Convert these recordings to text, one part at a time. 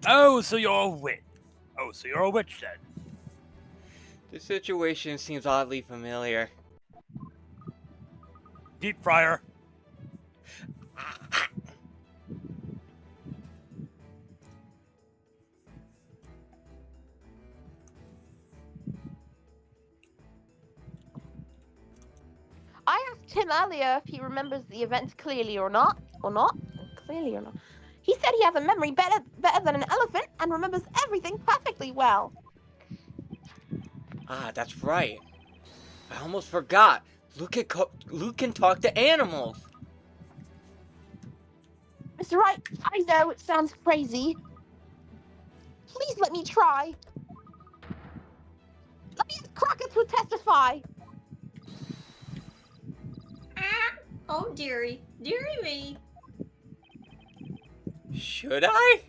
Oh, so you're a witch. Oh, so you're a witch then. The situation seems oddly familiar. Deep fryer. I asked him earlier if he remembers the event clearly or not. Clearly or not. He said he has a memory better than an elephant and remembers everything perfectly well. Ah, that's right. I almost forgot. Luke can talk to animals. Mr. Wright, I know it sounds crazy. Please let me try. Let me ask Crockett to testify. Oh, dearie. Dearie me. Should I?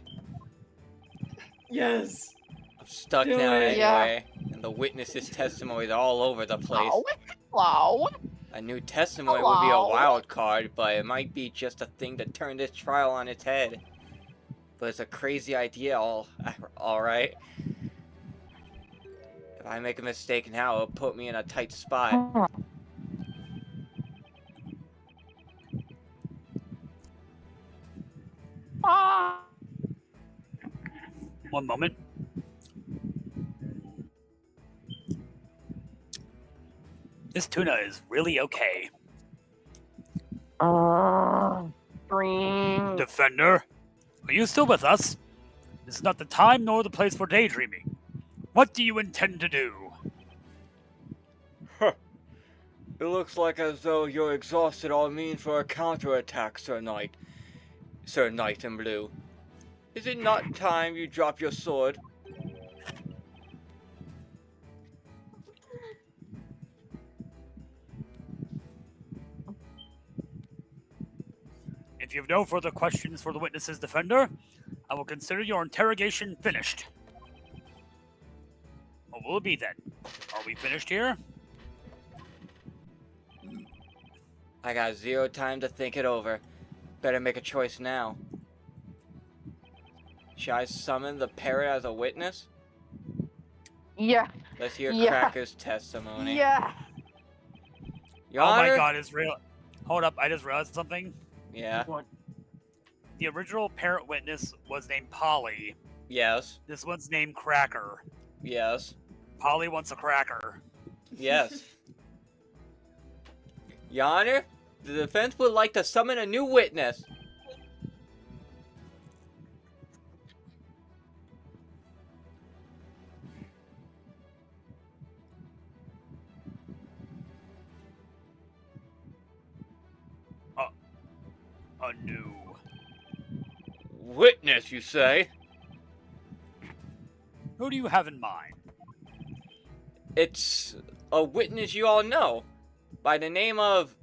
Yes. I'm stuck Do now it. anyway, and the witnesses' testimonies are all over the place. Hello? A new testimony would be a Hello? wild card, but it might be just a thing to turn this trial on its head. But it's a crazy idea, alright. If I make a mistake now, it'll put me in a tight spot. One moment. This tuna is really okay. Green. Defender, are you still with us? This is not the time nor the place for daydreaming. What do you intend to do? Huh. It looks like as though you're exhausted all means for a counterattack, Sir Knight. Sir Knight in Blue. Is it not time you drop your sword? If you have no further questions for the witness's defender, I will consider your interrogation finished. What will it be then? Are we finished here? I got 0 time to think it over. Better make a choice now. Should I summon the parrot as a witness? Yeah. Let's hear Yeah. Cracker's testimony. Yeah. Your Oh Honor? my god, it's real. Hold up, I just realized something. Yeah. What? The original parrot witness was named Polly. Yes. This one's named Cracker. Yes. Polly wants a cracker. Yes. Your Honor, the defense would like to summon a new witness. A new Witness, you say? Who do you have in mind? It's a witness you all know, by the name of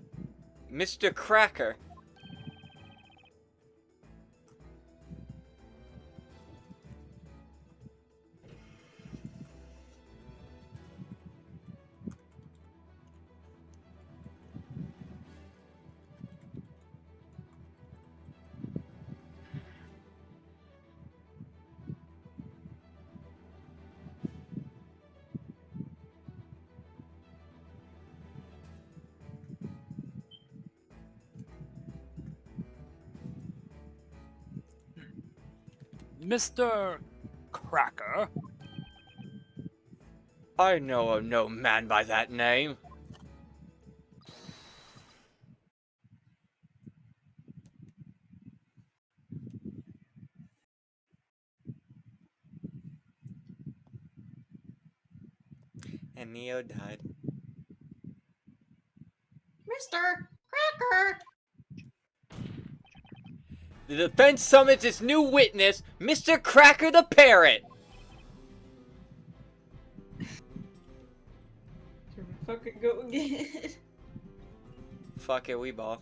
Mr. Cracker. Mr. Cracker? I know of no man by that name. And Neo died. Mr. Cracker. The defense summons its new witness, Mr. Cracker the Parrot. Should we fucking go again? Fuck it, we ball.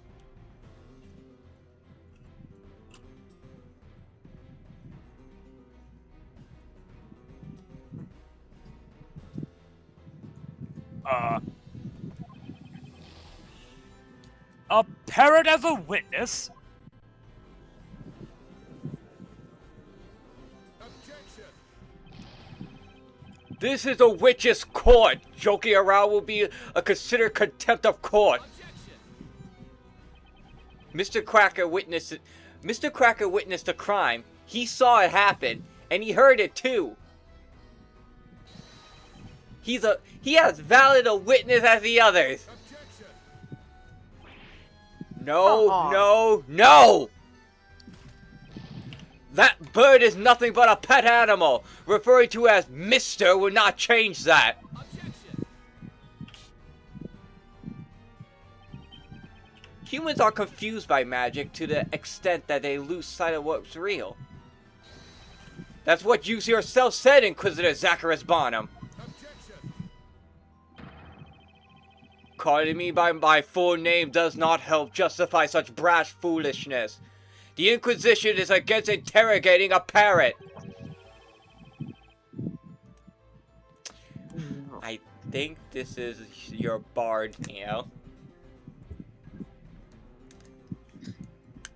A parrot as a witness? This is a witch's court. Joking around will be a considered contempt of court. Mr. Cracker witnessed the crime. He saw it happen, and he heard it too. He has valid a witness as the others. No, no, no! That bird is nothing but a pet animal. Referring to as Mr. will not change that. Humans are confused by magic to the extent that they lose sight of what's real. That's what you yourself said, Inquisitor Zacharias Bonham. Calling me by my full name does not help justify such brash foolishness. The Inquisition is against interrogating a parrot. I think this is your bard, Neo.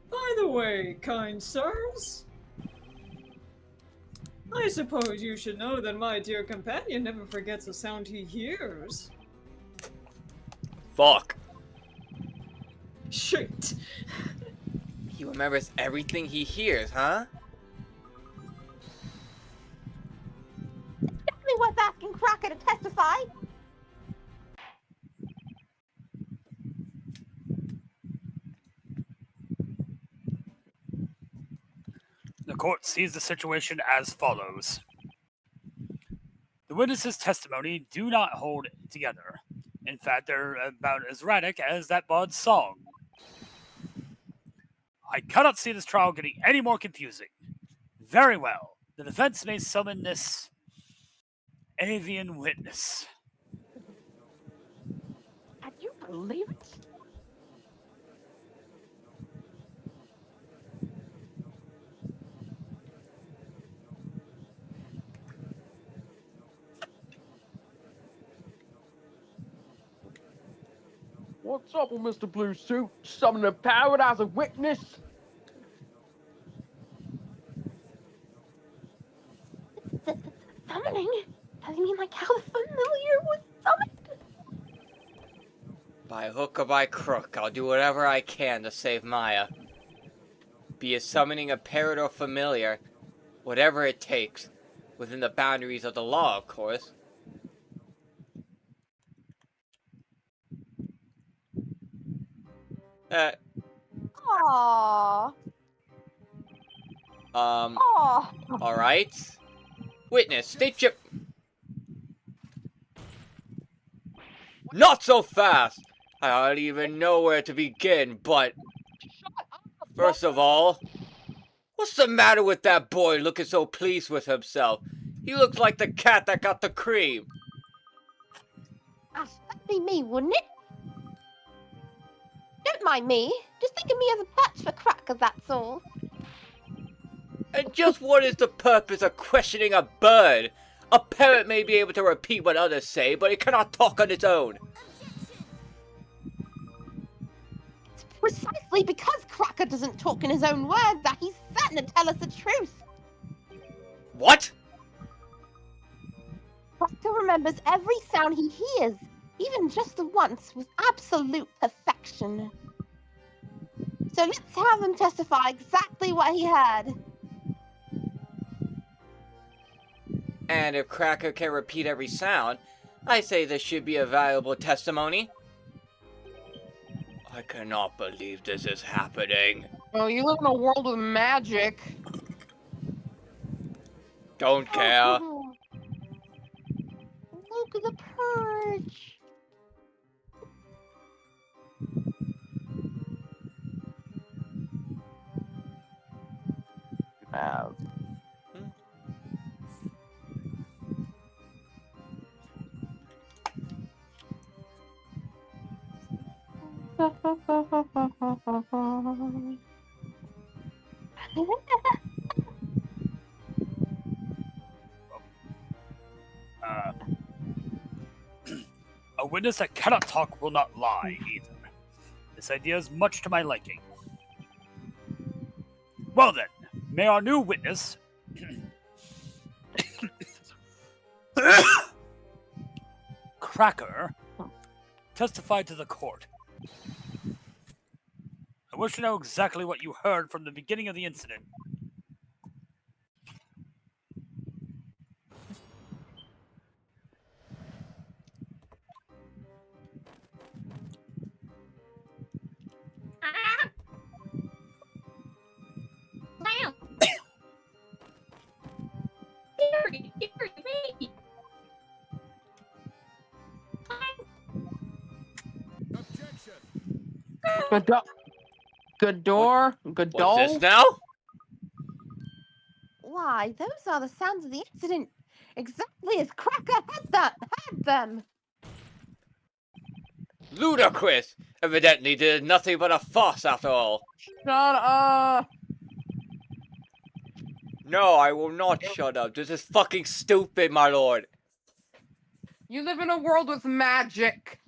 By the way, kind sirs, I suppose you should know that my dear companion never forgets a sound he hears. Fuck. Shit. He remembers everything he hears, huh? It's definitely worth asking Cracker to testify. The court sees the situation as follows. The witnesses' testimony do not hold together. In fact, they're about as erratic as that bard's song. I cannot see this trial getting any more confusing. Very well. The defense may summon this avian witness. Can you believe it? What's up with Mr. Blue Suit? Summoning a parrot as a witness? Summoning? Does he mean like how the familiar was summoned? By hook or by crook, I'll do whatever I can to save Maya. Be it summoning a parrot or familiar, whatever it takes, within the boundaries of the law, of course. Aww. Aww. Alright. Witness, state your... Not so fast! I don't even know where to begin, but... First of all... What's the matter with that boy looking so pleased with himself? He looks like the cat that got the cream. That'd be me, wouldn't it? Don't mind me. Just think of me as a patch for Cracker, that's all. And just what is the purpose of questioning a bird? A parrot may be able to repeat what others say, but it cannot talk on its own. It's precisely because Cracker doesn't talk in his own words that he's certain to tell us the truth. What? Cracker remembers every sound he hears, even just the once, with absolute perfection. So let's have him testify exactly what he heard. And if Cracker can repeat every sound, I say this should be a valuable testimony. I cannot believe this is happening. Oh, you live in a world of magic. Don't care. Oh, look at the purge. Have. A witness that cannot talk will not lie, either. This idea is much to my liking. Well then, may our new witness Cracker testified to the court. I wish to know exactly what you heard from the beginning of the incident. Ah! Bam! Deary, me! Gador? What's Gadol? this now? Why, those are the sounds of the incident, exactly as Cracker had them. Ludicrous! Evidently did nothing but a farce after all. Shut up! No, I will not shut up. This is fucking stupid, my lord. You live in a world with magic.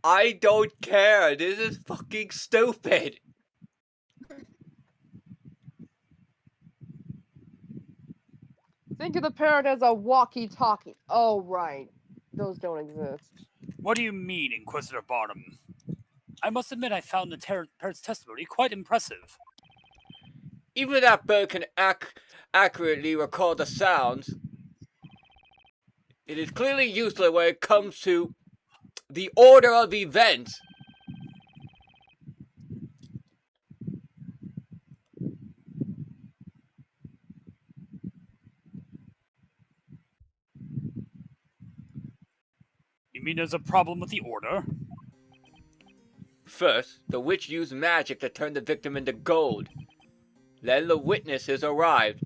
I don't care. This is fucking stupid. Think of the parrot as a walkie-talkie. Oh, right. Those don't exist. What do you mean, Inquisitor Barnum? I must admit I found the parrot's testimony quite impressive. Even that bird can accurately recall the sounds. It is clearly useless when it comes to the order of events. You mean there's a problem with the order? First, the witch used magic to turn the victim into gold. Then the witnesses arrived.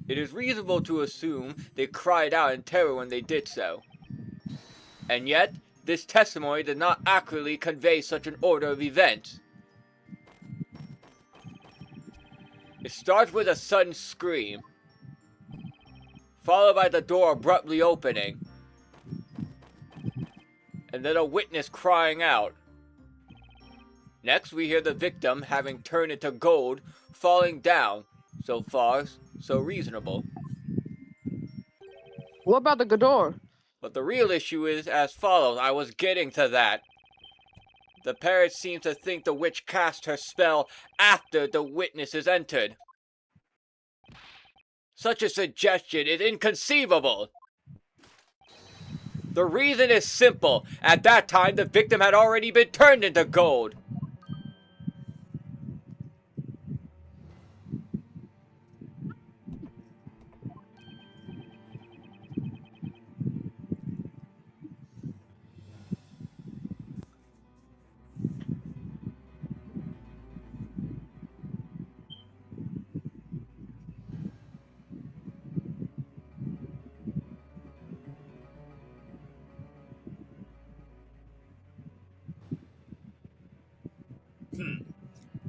It is reasonable to assume they cried out in terror when they did so. And yet, this testimony did not accurately convey such an order of events. It starts with a sudden scream, followed by the door abruptly opening, and then a witness crying out. Next, we hear the victim having turned into gold, falling down. So far, so reasonable. What about the Gador? But the real issue is as follows. I was getting to that. The parrot seems to think the witch cast her spell after the witnesses entered. Such a suggestion is inconceivable. The reason is simple. At that time, the victim had already been turned into gold.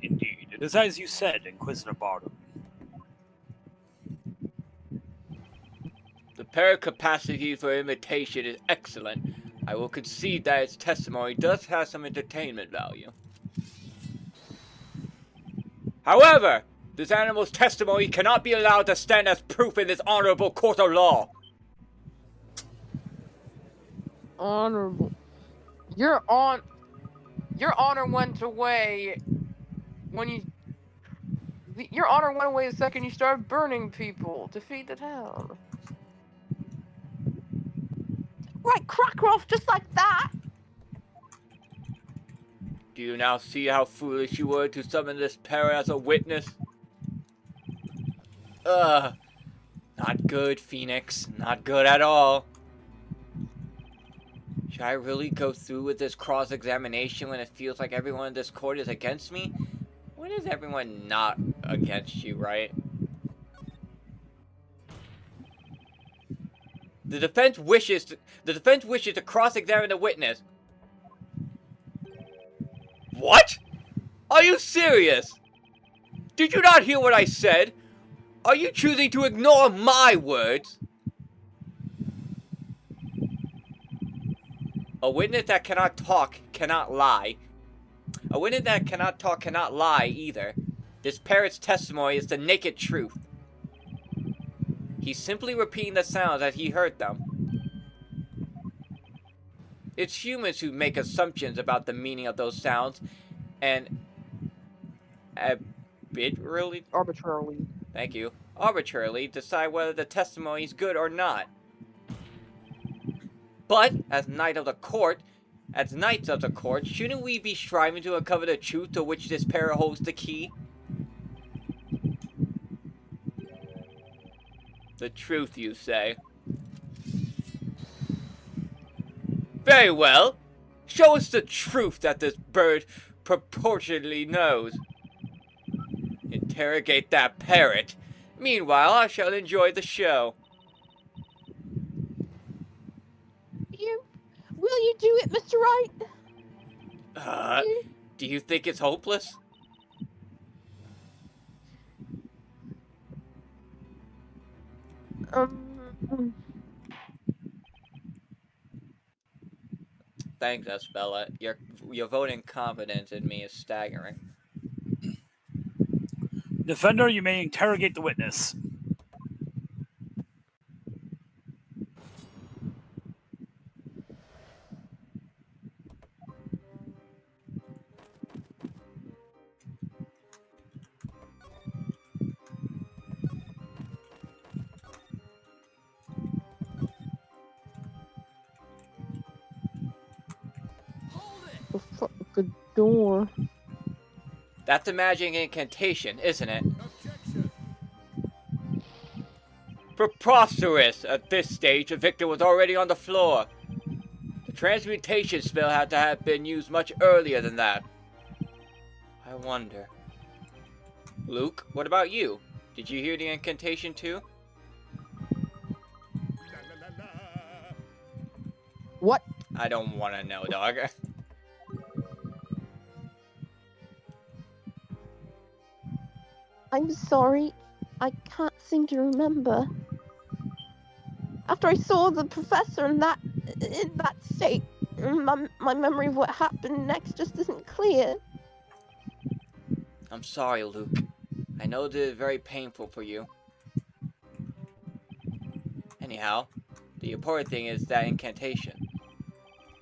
Indeed, it is as you said, Inquisitor Barnum. The parrot capacity for imitation is excellent. I will concede that its testimony does have some entertainment value. However, this animal's testimony cannot be allowed to stand as proof in this honorable court of law. Honorable. Your honor went away when you... Your honor went away the second you started burning people to feed the town. Right, cracker off just like that. Do you now see how foolish you were to summon this parrot as a witness? Not good, Phoenix. Not good at all. Should I really go through with this cross-examination when it feels like everyone in this court is against me? When is everyone not against you, right? The defense wishes to cross-examine the witness. What? Are you serious? Did you not hear what I said? Are you choosing to ignore my words? A witness that cannot talk cannot lie. A witness that cannot talk cannot lie either. This parrot's testimony is the naked truth. He's simply repeating the sounds as he heard them. It's humans who make assumptions about the meaning of those sounds, and Arbitrarily. thank you, arbitrarily decide whether the testimony is good or not. But, as knights of the court, shouldn't we be striving to uncover the truth to which this pair holds the key? The truth, you say? Very well. Show us the truth that this bird proportionally knows. Interrogate that parrot. Meanwhile, I shall enjoy the show. Will you do it, Mr. Wright? Do you think it's hopeless? Thanks, Espella. Your voting confidence in me is staggering. Defender, you may interrogate the witness. The door. That's a magic incantation, isn't it? Preposterous! At this stage, the victim was already on the floor. The transmutation spell had to have been used much earlier than that. I wonder. Luke, what about you? Did you hear the incantation too? What? I don't want to know, dog. I'm sorry. I can't seem to remember. After I saw the professor in that state, my memory of what happened next just isn't clear. I'm sorry, Luke. I know this is very painful for you. Anyhow, the important thing is that incantation.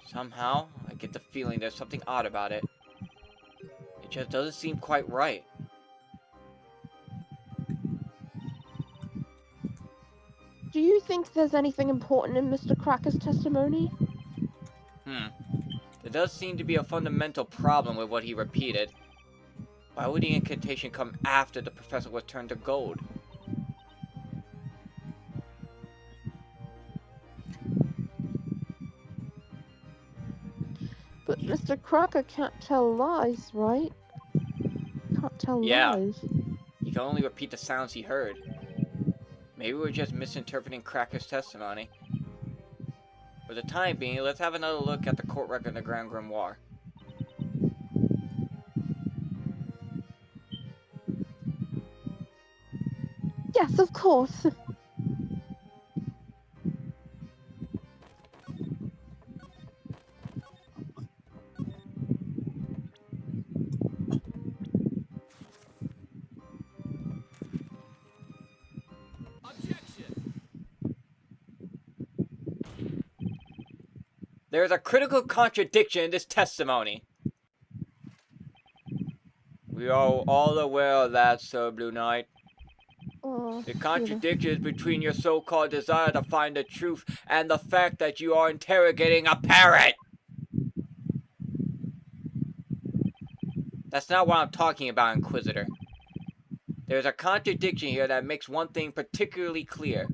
Somehow, I get the feeling there's something odd about it. It just doesn't seem quite right. Do you think there's anything important in Mr. Cracker's testimony? There does seem to be a fundamental problem with what he repeated. Why would the incantation come after the professor was turned to gold? But Mr. Crocker can't tell lies, right? Can't tell lies. He can only repeat the sounds he heard. Maybe we're just misinterpreting Cracker's testimony. For the time being, let's have another look at the court record in the Grand Grimoire. Yes, of course. There is a critical contradiction in this testimony. We are all aware of that, Sir Blue Knight. The contradiction is between your so-called desire to find the truth and the fact that you are interrogating a parrot. That's not what I'm talking about, Inquisitor. There's a contradiction here that makes one thing particularly clear.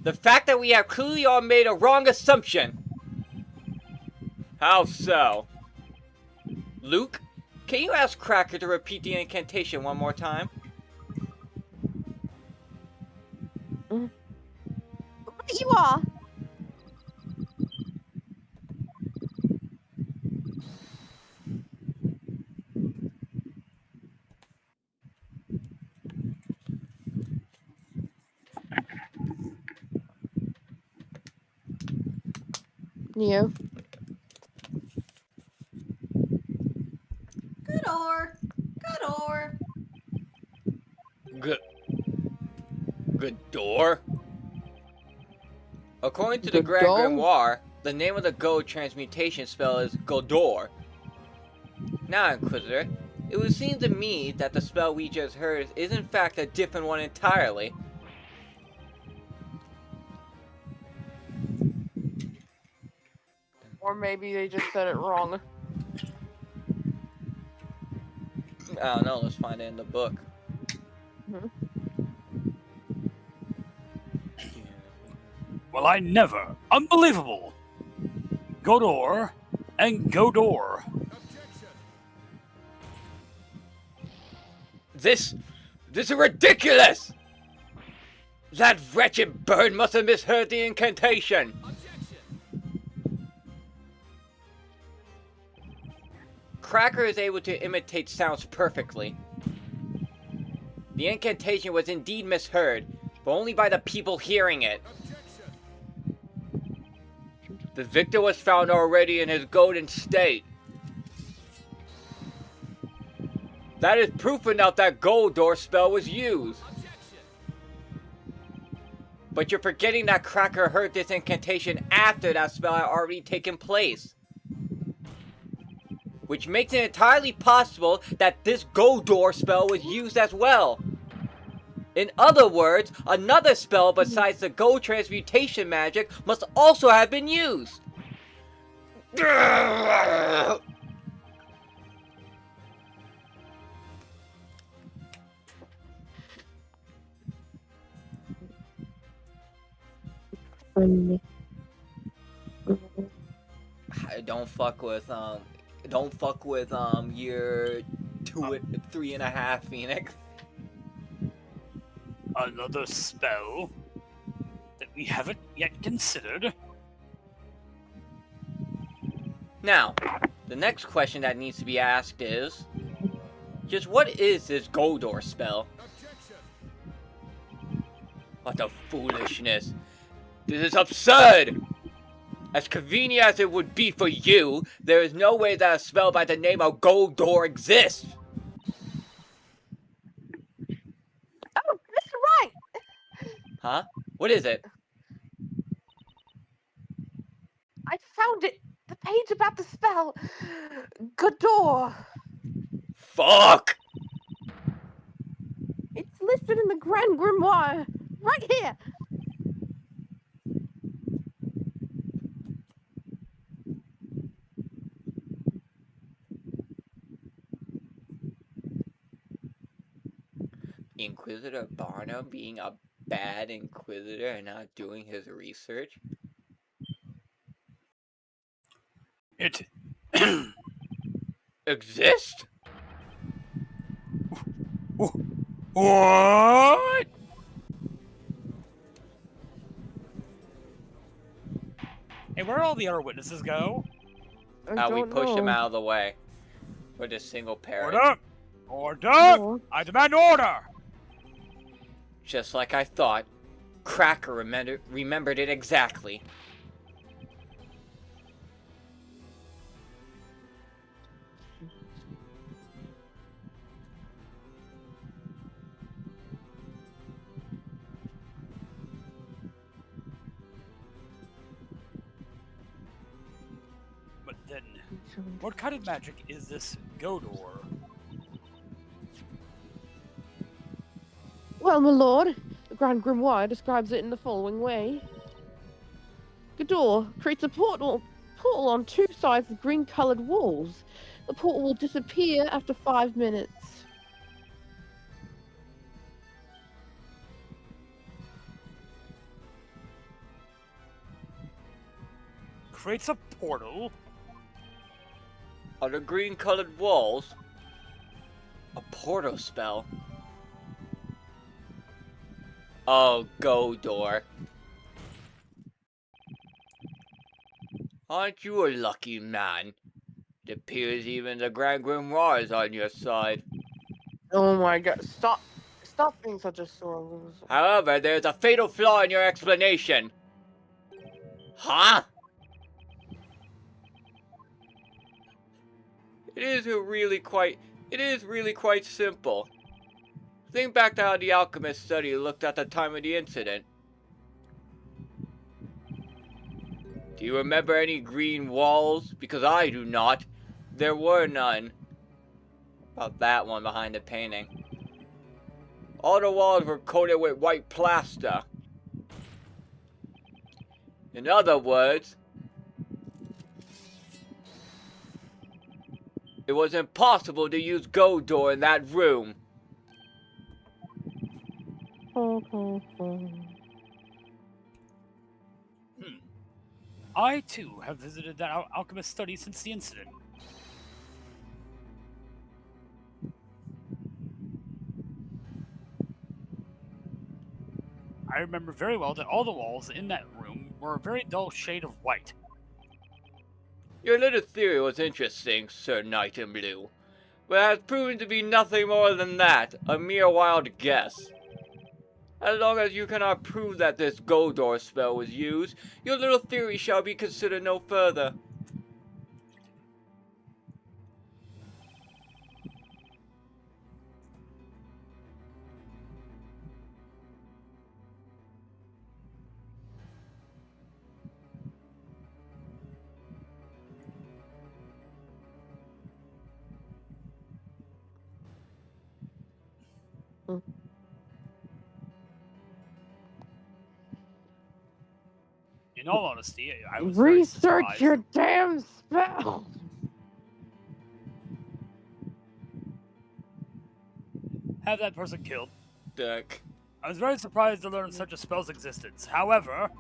The fact that we have clearly all made a wrong assumption. How so? Luke, can you ask Cracker to repeat the incantation one more time? Right you are. Neo. Good door? According to the Grand Godot? Grimoire, the name of the Go transmutation spell is Godor. Now, Inquisitor, it would seem to me that the spell we just heard is in fact a different one entirely. Or maybe they just said it wrong. I don't know, let's find it in the book. Well, I never. Unbelievable. Godor and Godor. This is ridiculous! That wretched bird must have misheard the incantation. Cracker is able to imitate sounds perfectly. The incantation was indeed misheard, but only by the people hearing it. The victor was found already in his golden state. That is proof enough that Goldor spell was used. But you're forgetting that Cracker heard this incantation after that spell had already taken place. Which makes it entirely possible that this Goldor spell was used as well. In other words, another spell besides the gold transmutation magic must also have been used. Don't fuck with year 3.5 Phoenix. Another spell that we haven't yet considered. Now, the next question that needs to be asked is, just what is this Goldor spell? What the foolishness. This is absurd! As convenient as it would be for you, there is no way that a spell by the name of Goldor exists. Oh, Mr. Wright! Huh? What is it? I found it. The page about the spell. Godor. Fuck! It's listed in the Grand Grimoire. Right here. Inquisitor Barnum being a bad Inquisitor and not doing his research? It Exist? what? Hey, where all the other witnesses go? We push him out of the way. For this single parrot. Order! Order! No. I demand order! Just like I thought, Cracker remembered it exactly. But then, what kind of magic is this Godor? Well, my lord, the Grand Grimoire describes it in the following way. Godor creates a portal on two sides of green-colored walls. The portal will disappear after 5 minutes. Creates a portal? On the green-colored walls, a portal spell. Oh, Godor. Aren't you a lucky man? It appears even the Grand Grimoire is on your side. Oh my god, stop being such a sore loser. However, there's a fatal flaw in your explanation. Huh? It is really quite simple. Think back to how the alchemist study looked at the time of the incident. Do you remember any green walls? Because I do not. There were none. About that one behind the painting. All the walls were coated with white plaster. In other words, it was impossible to use Godor in that room. I, too, have visited that alchemist study since the incident. I remember very well that all the walls in that room were a very dull shade of white. Your little theory was interesting, Sir Knight in Blue, but it has proven to be nothing more than that, a mere wild guess. As long as you cannot prove that this Godor spell was used, your little theory shall be considered no further. In all honesty, I was very Research surprised. your damn spell. Have that person killed. Dick. I was very surprised to learn of such a spell's existence. However,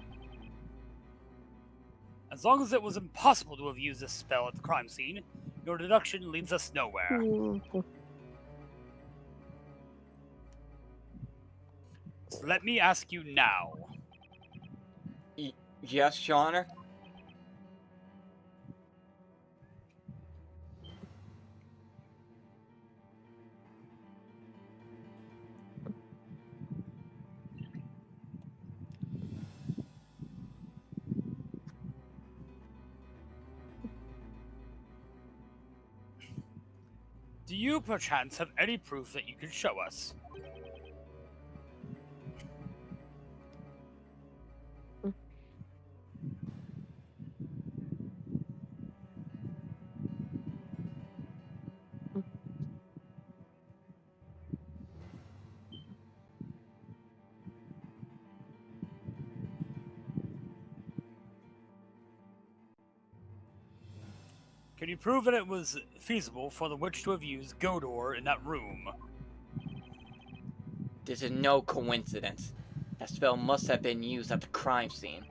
as long as it was impossible to have used this spell at the crime scene, your deduction leads us nowhere. So let me ask you now. Yes, Your Honor? Do you perchance have any proof that you could show us? Can you prove that it was feasible for the witch to have used Godor in that room? This is no coincidence. That spell must have been used at the crime scene.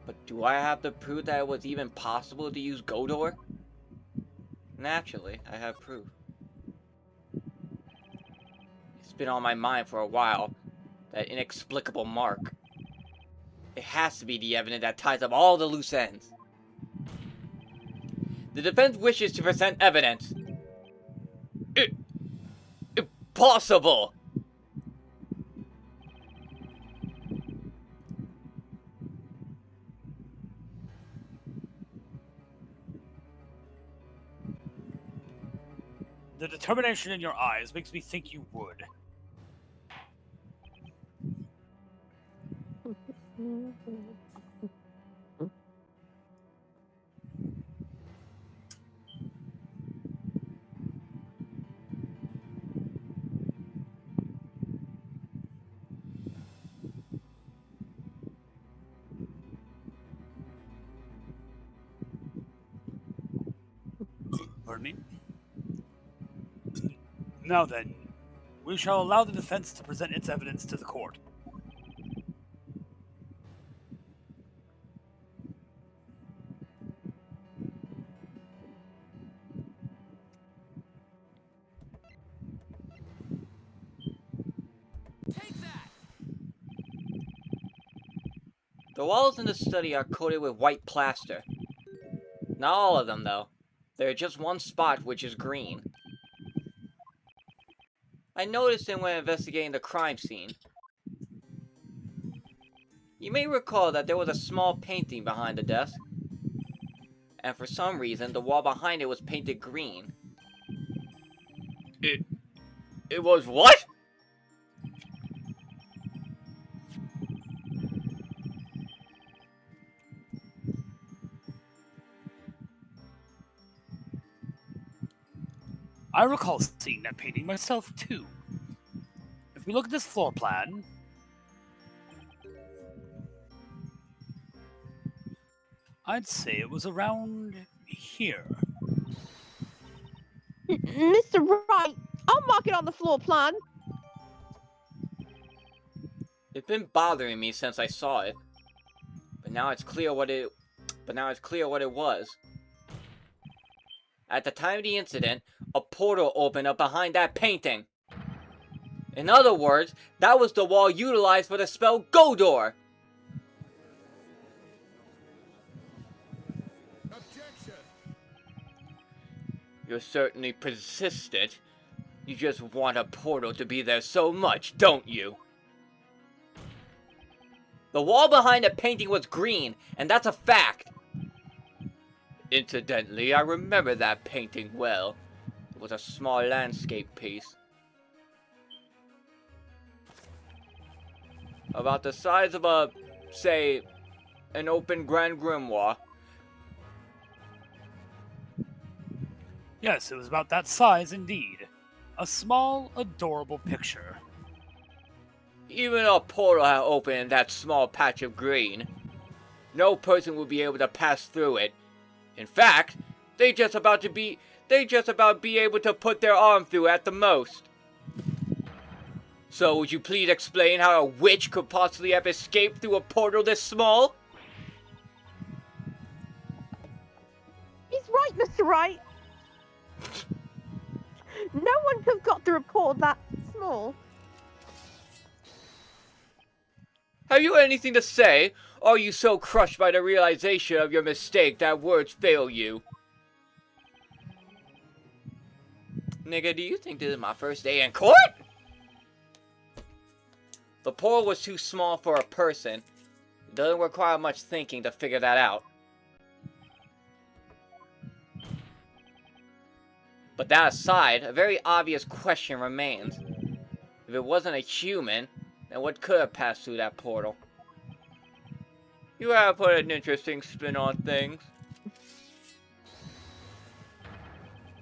But do I have to prove that it was even possible to use Godor? Naturally, I have proof. It's been on my mind for a while, that inexplicable mark. It has to be the evidence that ties up all the loose ends. The defense wishes to present evidence. Impossible! The determination in your eyes makes me think you would. Pardon me? Now then, we shall allow the defense to present its evidence to the court. The walls in the study are coated with white plaster. Not all of them, though. There is just one spot which is green. I noticed it when investigating the crime scene. You may recall that there was a small painting behind the desk. And for some reason, the wall behind it was painted green. It was what? I recall seeing that painting myself, too. If we look at this floor plan, I'd say it was around here. Mr. Wright, I'll mark it on the floor plan. It's been bothering me since I saw it, but now it's clear what it was. At the time of the incident, a portal opened up behind that painting. In other words, that was the wall utilized for the spell Godor. Objection! You're certainly persistent. You just want a portal to be there so much, don't you? The wall behind the painting was green, and that's a fact. Incidentally, I remember that painting well. It was a small landscape piece. About the size of a, say, an open Grand Grimoire. Yes, it was about that size indeed. A small, adorable picture. Even a portal had opened in that small patch of green. No person would be able to pass through it. In fact, they just about be able to put their arm through at the most. So would you please explain how a witch could possibly have escaped through a portal this small? He's right, Mr. Wright. No one could have got through a portal that small. Have you anything to say? Or are you so crushed by the realization of your mistake that words fail you? Nigga, do you think this is my first day in court? The portal was too small for a person. It doesn't require much thinking to figure that out. But that aside, a very obvious question remains. If it wasn't a human, then what could have passed through that portal? You have put an interesting spin on things.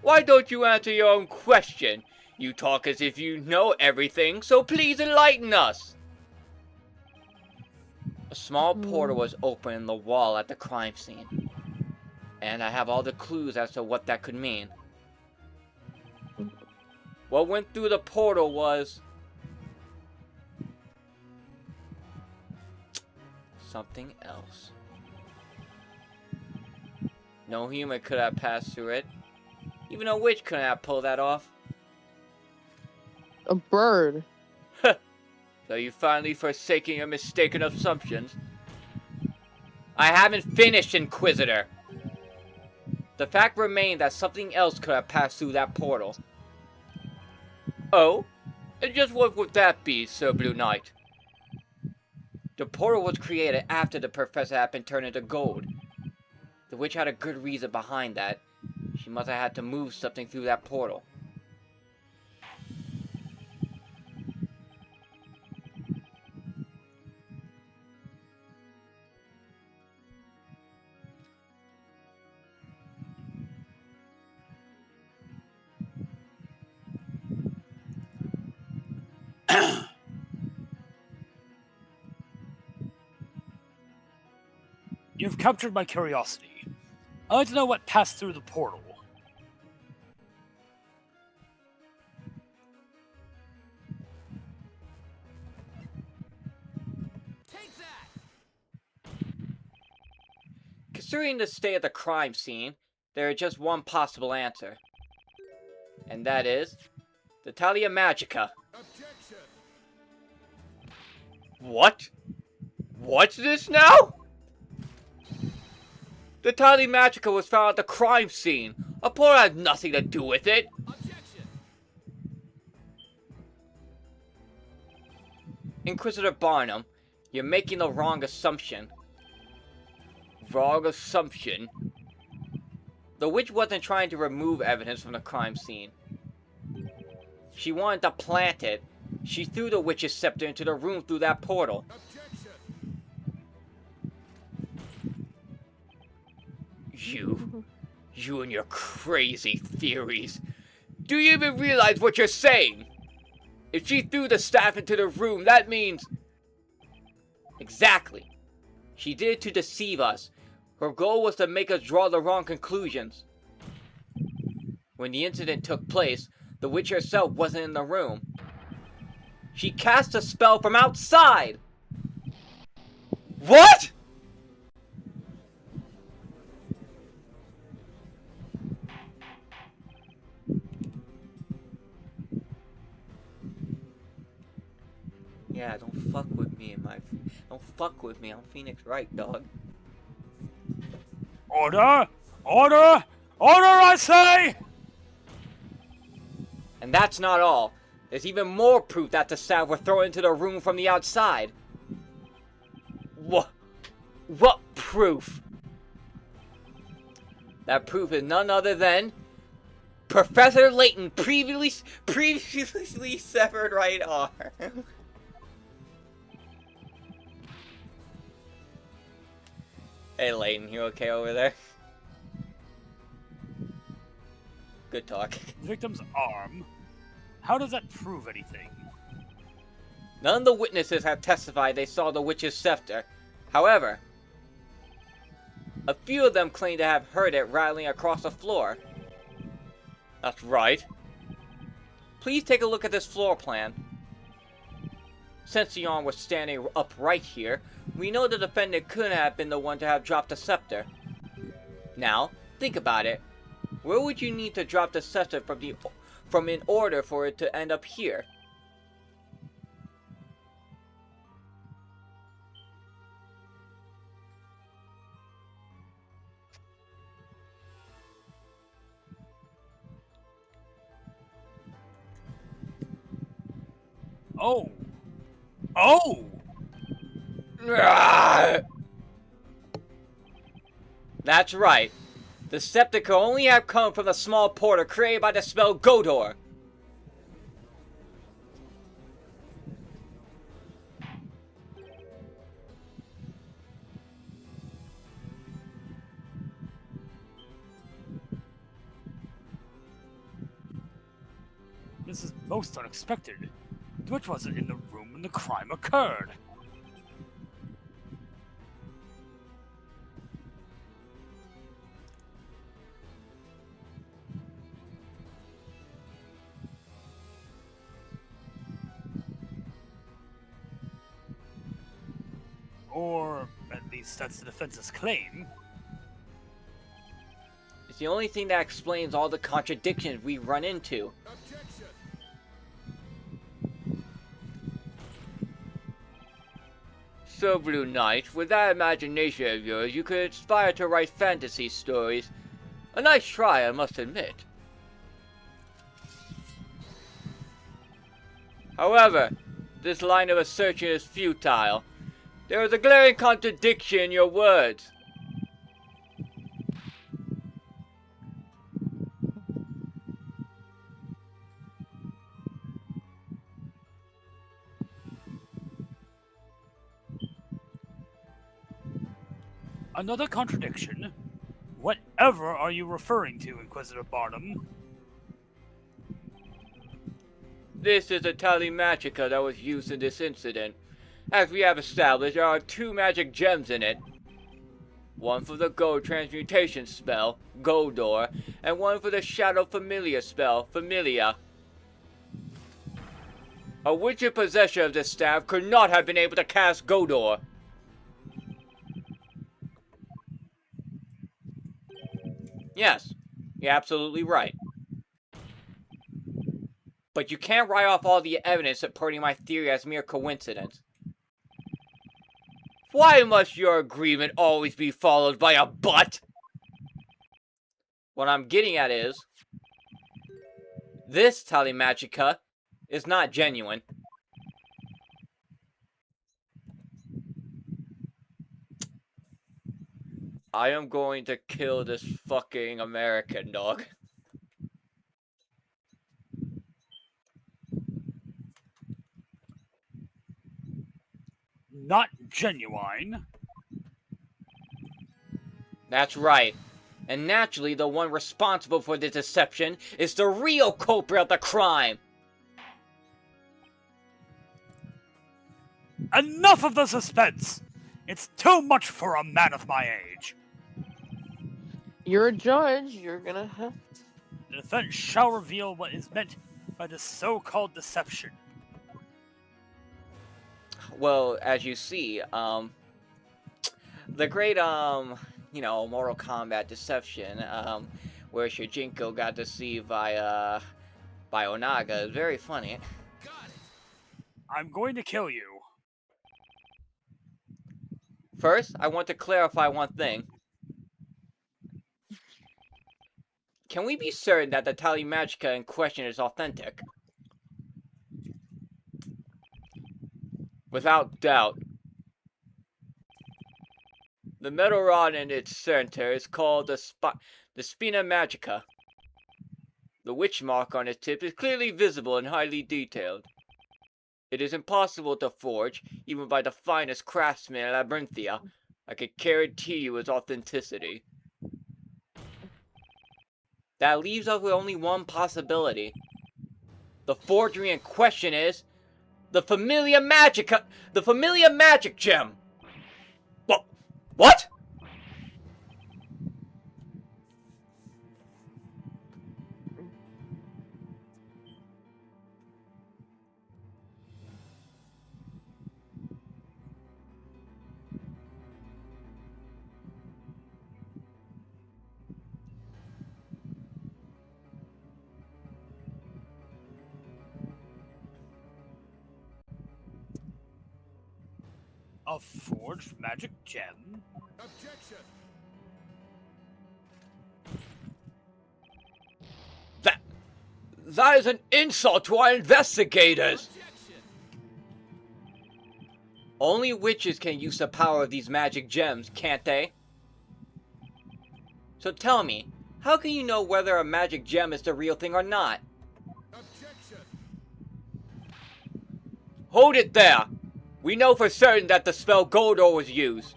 Why don't you answer your own question? You talk as if you know everything, so please enlighten us! A small portal was open in the wall at the crime scene. And I have all the clues as to what that could mean. What went through the portal was something else. No human could have passed through it. Even a witch couldn't have pulled that off. A bird. So you finally forsaking your mistaken assumptions. I haven't finished, Inquisitor. The fact remained that something else could have passed through that portal. Oh? And just what would that be, Sir Blue Knight? The portal was created after the professor had been turned into gold. The witch had a good reason behind that. She must have had to move something through that portal. You've captured my curiosity. I'd like to know what passed through the portal. Take that! Considering the state of the crime scene, there is just one possible answer. And that is the Talia Magica. Objection! What? What's this now? The Talia Magica was found at the crime scene. A portal had nothing to do with it. Objection! Inquisitor Barnum, you're making the wrong assumption. Wrong assumption? The witch wasn't trying to remove evidence from the crime scene. She wanted to plant it. She threw the witch's scepter into the room through that portal. Objection! You and your crazy theories. Do you even realize what you're saying? If she threw the staff into the room, that means... Exactly. She did it to deceive us. Her goal was to make us draw the wrong conclusions. When the incident took place, the witch herself wasn't in the room. She cast a spell from outside! What?! Yeah, don't fuck with me don't fuck with me, I'm Phoenix Wright, dog. Order! Order! Order, I say! And that's not all. There's even more proof that the staff were thrown into the room from the outside. What proof? That proof is none other than Professor Layton previously severed right arm. Hey Layton, you okay over there? Good talk. Victim's arm? How does that prove anything? None of the witnesses have testified they saw the witch's scepter. However, a few of them claim to have heard it rattling across the floor. That's right. Please take a look at this floor plan. Since the arm was standing upright here, we know the defendant couldn't have been the one to have dropped the scepter. Now, think about it. Where would you need to drop the scepter from in order for it to end up here? Oh! Oh! That's right. The scepter could only have come from the small portal created by the spell Godor. This is most unexpected. The witch wasn't in the room when the crime occurred. Or, at least that's the defense's claim. It's the only thing that explains all the contradictions we run into. Objection. So, Blue Knight, with that imagination of yours, you could aspire to write fantasy stories. A nice try, I must admit. However, this line of assertion is futile. There is a glaring contradiction in your words. Another contradiction? Whatever are you referring to, Inquisitor Barnum? This is a Talimagica that was used in this incident. As we have established, there are 2 magic gems in it. One for the gold transmutation spell, Goldor, and one for the shadow familiar spell, Familia. A witch in possession of this staff could not have been able to cast Goldor. Yes, you're absolutely right. But you can't write off all the evidence supporting my theory as mere coincidence. Why must your agreement always be followed by a but? What I'm getting at is, this Talimagica is not genuine. I am going to kill this fucking American dog. Not genuine. That's right. And naturally, the one responsible for the deception is the real culprit of the crime. Enough of the suspense! It's too much for a man of my age. You're a judge. You're gonna have. The defense shall reveal what is meant by this so-called deception. Well, as you see, the great, Mortal Kombat deception, where Shujinko got deceived by Onaga is very funny. Got it. I'm going to kill you. First, I want to clarify one thing. Can we be certain that the Talimagica in question is authentic? Without doubt. The metal rod in its center is called the Spina Magica. The witch mark on its tip is clearly visible and highly detailed. It is impossible to forge, even by the finest craftsman in Labyrinthia. I can guarantee you its authenticity. That leaves us with only one possibility. The forgery in question is the Familia Magica, the Familia Magic Gem. What? A forged magic gem? Objection. That is an insult to our investigators! Objection. Only witches can use the power of these magic gems, can't they? So tell me, how can you know whether a magic gem is the real thing or not? Objection. Hold it there! We know for certain that the spell Goldor was used.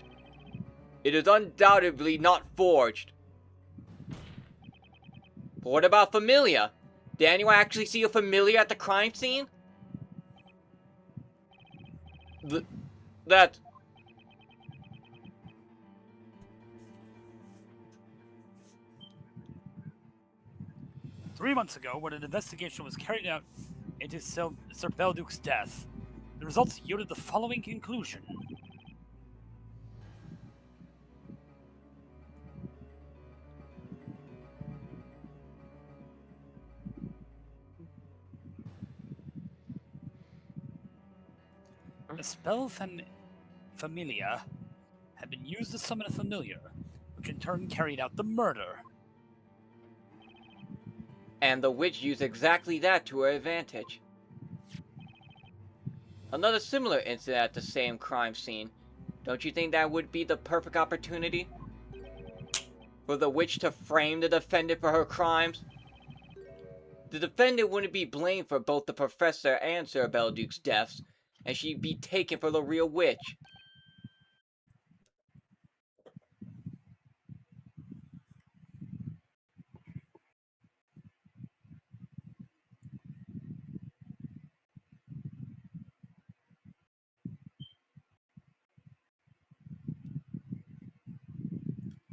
It is undoubtedly not forged. But what about Familia? Did anyone actually see a Familia at the crime scene? That... 3 months ago, when an investigation was carried out into Sir Belduc's death, the results yielded the following conclusion. The spell Familia had been used to summon a familiar, which in turn carried out the murder. And the witch used exactly that to her advantage. Another similar incident at the same crime scene. Don't you think that would be the perfect opportunity for the witch to frame the defendant for her crimes? The defendant wouldn't be blamed for both the professor and Sir Belduc's deaths, and she'd be taken for the real witch.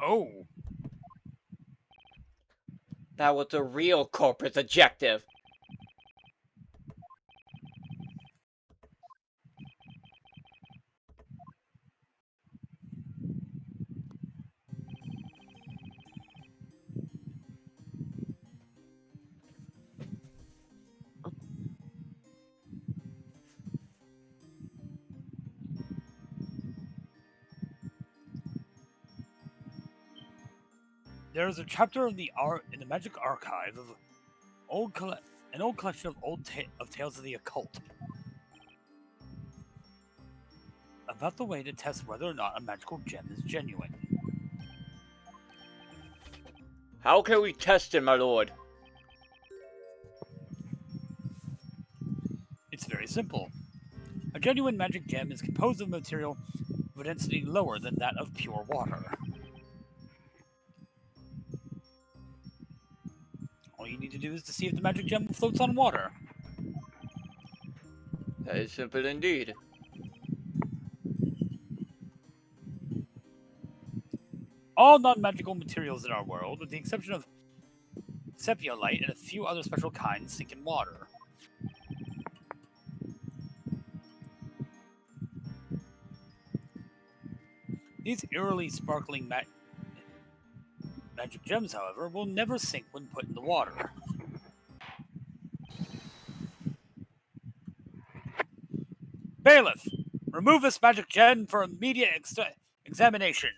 Oh, That was the real culprit's objective. there is a chapter in the Magic Archive of an old collection of tales of the occult about the way to test whether or not a magical gem is genuine. How can we test it, my lord? It's very simple. A genuine magic gem is composed of material of a density lower than that of pure water. you need to do is to see if the magic gem floats on water. That is simple indeed. All non-magical materials in our world, with the exception of sepiolite and a few other special kinds, sink in water. These eerily sparkling magic gems, however, will never sink when put in the water. Bailiff, remove this magic gem for immediate examination.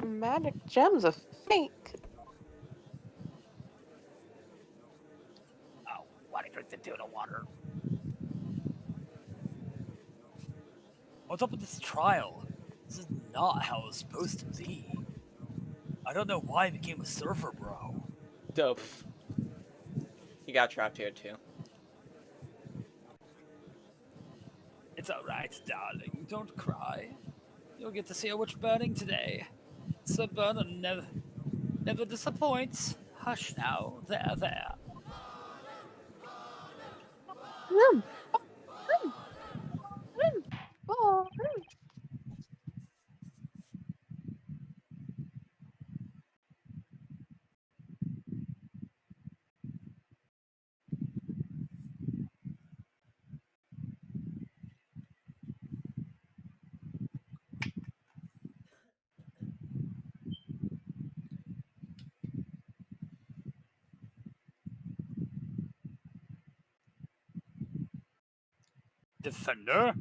Magic gems are fake. Oh, why did I drink the tuna water? What's up with this trial? This is not how it was supposed to be. I don't know why I became a surfer, bro. Dope. He got trapped here too. It's alright, darling. Don't cry. You'll get to see a witch burning today. Sir Burnham never disappoints. Hush now. There. Mm. Mm. Mm. Oh, mm. Defender?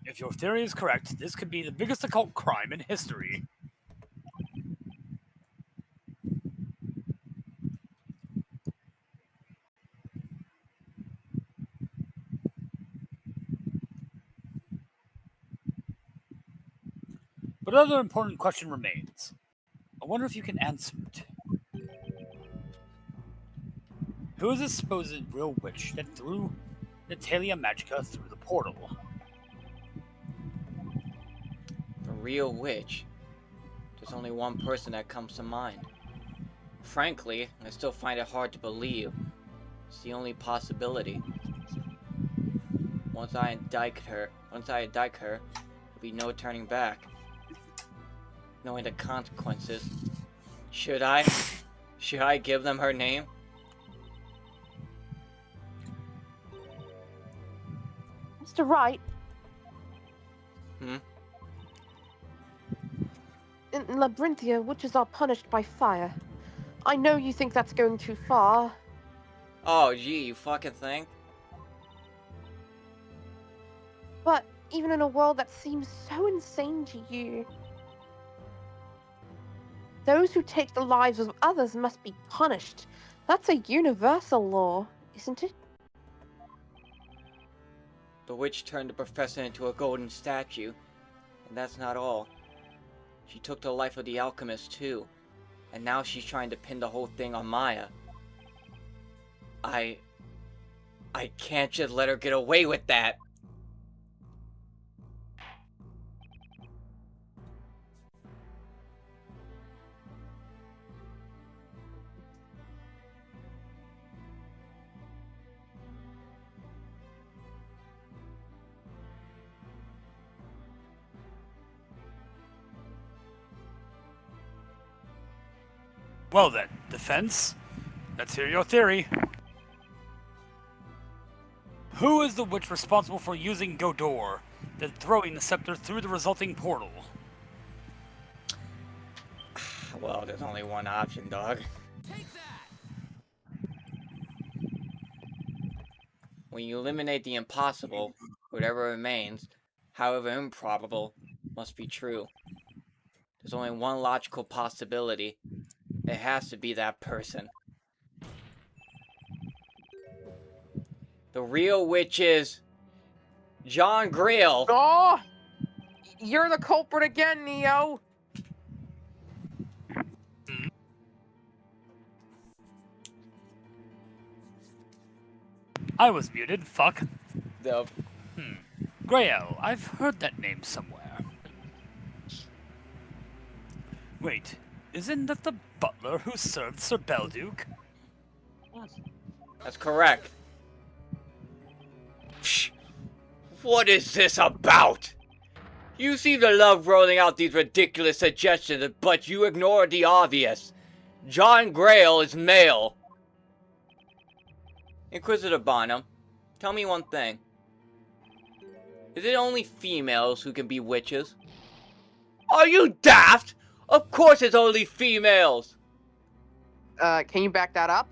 If your theory is correct, this could be the biggest occult crime in history. But another important question remains. I wonder if you can answer it. Who is this supposed real witch that threw Natalia Magica through the portal? The real witch. There's only one person that comes to mind. Frankly, I still find it hard to believe. It's the only possibility. Once I indict her, there'll be no turning back. Knowing the consequences. Should I give them her name? Mr. Wright. Hmm? In Labyrinthia, witches are punished by fire. I know you think that's going too far. Oh, gee, you fucking think? But even in a world that seems so insane to you, those who take the lives of others must be punished. That's a universal law, isn't it? The witch turned the professor into a golden statue. And that's not all. She took the life of the alchemist too. And now she's trying to pin the whole thing on Maya. I can't just let her get away with that. Well then, defense, let's hear your theory. Who is the witch responsible for using Godor, then throwing the scepter through the resulting portal? Well, there's only one option, dog. When you eliminate the impossible, whatever remains, however improbable, must be true. There's only one logical possibility. It has to be that person. The real witch is Jean Greayel. Oh, you're the culprit again, Neo. I was muted. Fuck. The Greayel. I've heard that name somewhere. Wait, isn't that the butler who served Sir Belduke? That's correct. Psh, what is this about? You seem to love rolling out these ridiculous suggestions, but you ignore the obvious. Jean Greayel is male. Inquisitor Bonham, tell me one thing. Is it only females who can be witches? Are you daft? Of course it's only females! Can you back that up?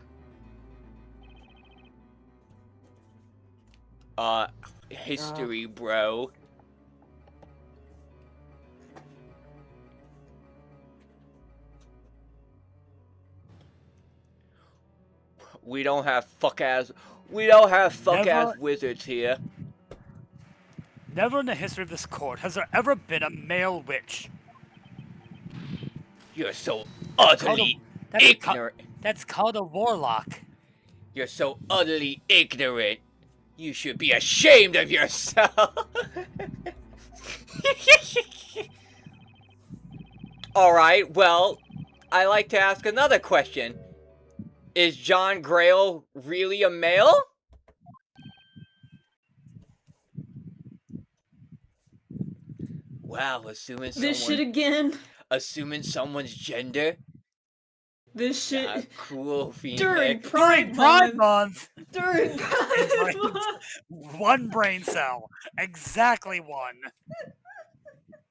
History, bro. We don't have fuck-ass wizards here. Never in the history of this court has there ever been a male witch. You're so utterly ignorant. That's called a warlock. You're so utterly ignorant. You should be ashamed of yourself. Alright, well, I like to ask another question. Is Jean Greayel really a male? Wow, assuming This shit again. someone's gender? This shit. Yeah, cool During Phoenix. Pride Pride Month. Month! During Pride Brain- Month. One brain cell. Exactly one.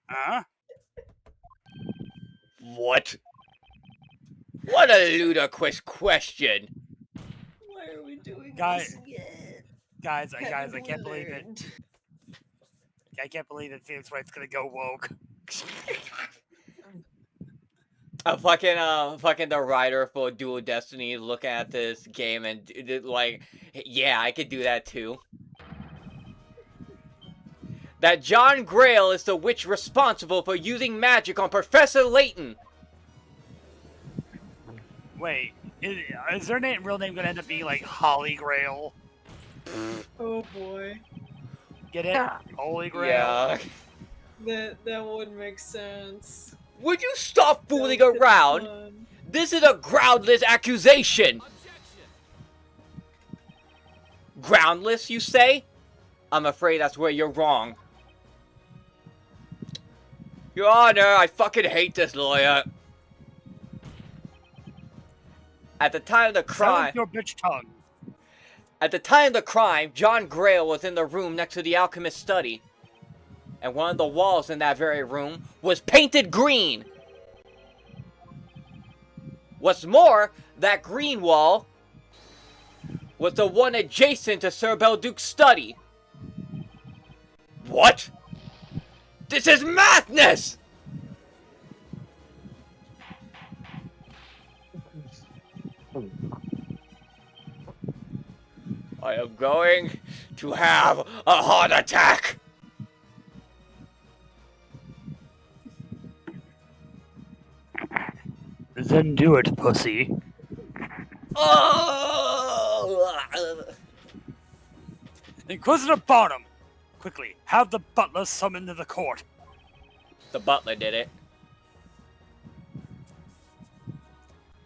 Huh? What? What a ludicrous question. Why are we doing Guy- this again? Guys, I Haven't can't believe it. learned. I can't believe that Phoenix Wright's gonna go woke. Fucking the writer for Dual Destiny looking at this game and like, yeah, I could do that too. That Jean Greayel is the witch responsible for using magic on Professor Layton. Wait, is their real name gonna end up being like Holly Grail? Oh boy. Get it? Holy Grail? Yeah. That would make sense. Would you stop fooling That would be around? fun. This is a groundless accusation. Groundless, you say? I'm afraid that's where you're wrong. Your Honor, I fucking hate this lawyer. At the time of the crime... Silence your bitch tongue. At the time of the crime, Jean Greayel was in the room next to the alchemist's study. And one of the walls in that very room was painted green. What's more, that green wall was the one adjacent to Sir Belduke's study. What? This is madness! I am going to have a heart attack. Then do it, pussy. Oh! Inquisitor Barnum! Quickly, have the butler summoned to the court. The butler did it.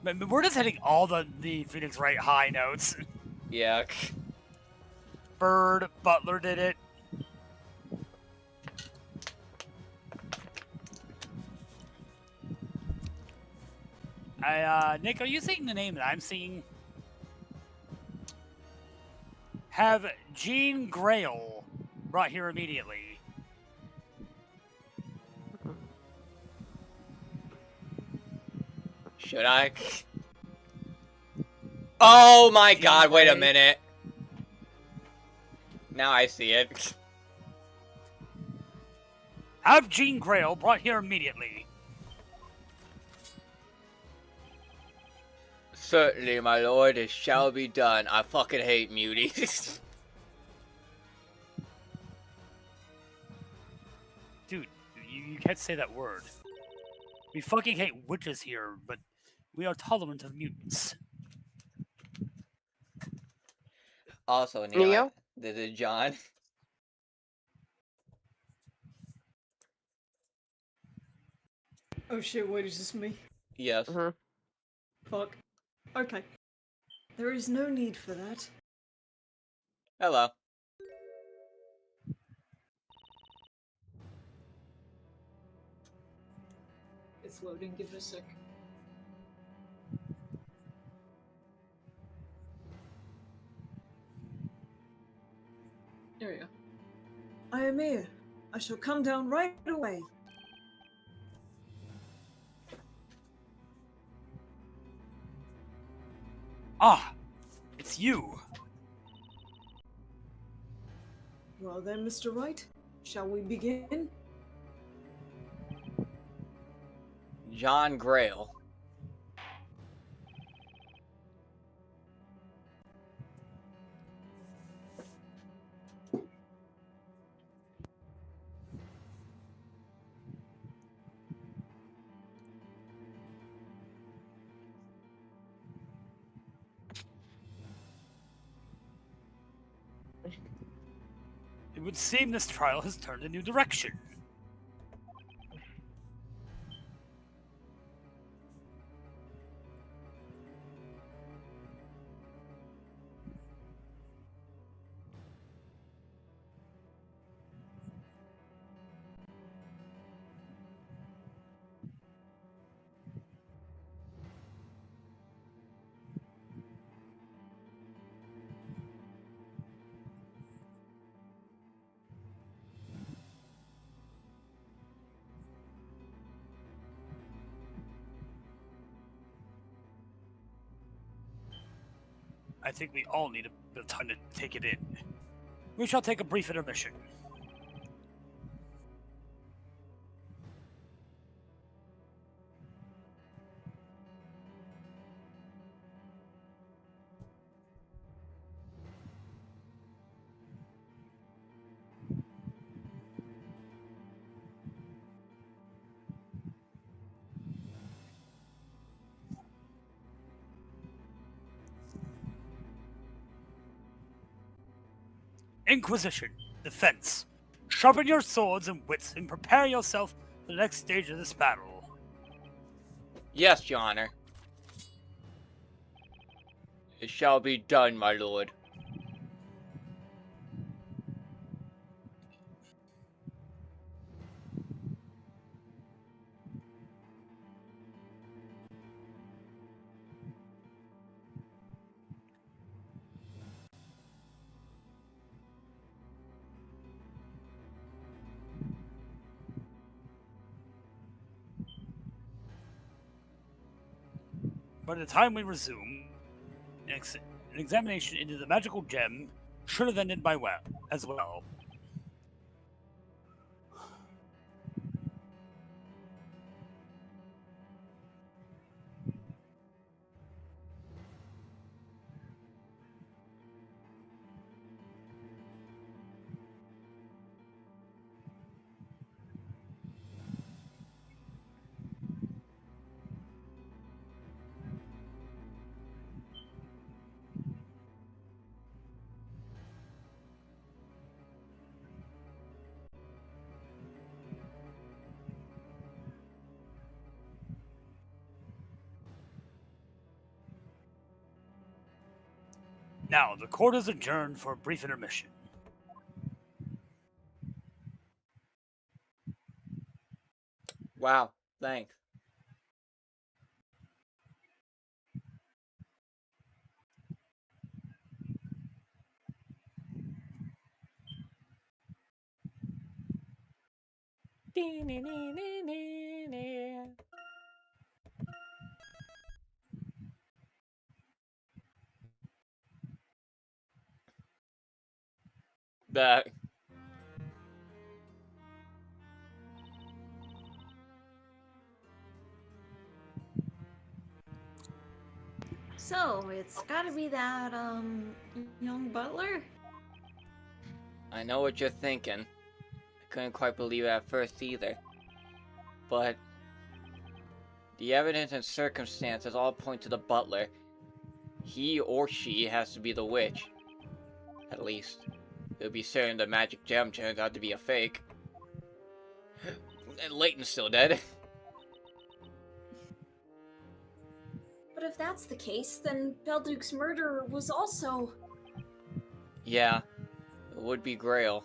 Man, we're just hitting all the Phoenix Wright high notes. Yeah. Bird, butler did it. Nick, are you seeing the name that I'm seeing? Have Jean Greayel brought here immediately. Should I? Oh my god, wait a minute. Now I see it. Have Jean Greayel brought here immediately. Certainly, my lord, it shall be done. I fucking hate muties. Dude, you can't say that word. We fucking hate witches here, but we are tolerant of mutants. Also, Neo? this is John. Oh shit, wait, is this me? Yes. Mm-hmm. Fuck. Okay. There is no need for that. Hello. It's loading, give it a sec. There we go. I am here. I shall come down right away. Ah, it's you. Well then, Mr. Wright, shall we begin? Jean Greayel. It would seem this trial has turned a new direction. I think we all need a bit of time to take it in. We shall take a brief intermission. Inquisition, defense. Sharpen your swords and wits and prepare yourself for the next stage of this battle. Yes, Your Honor. It shall be done, my lord. By the time we resume, an examination into the magical gem should have ended by as well. Now, the court is adjourned for a brief intermission. Wow, thanks. Back. So, it's gotta be that, young butler? I know what you're thinking. I couldn't quite believe it at first either. But the evidence and circumstances all point to the butler. He or she has to be the witch. At least, it would be certain the magic gem turns out to be a fake. And Layton's still dead. But if that's the case, then Belduke's murderer was also... Yeah, it would be Greayel.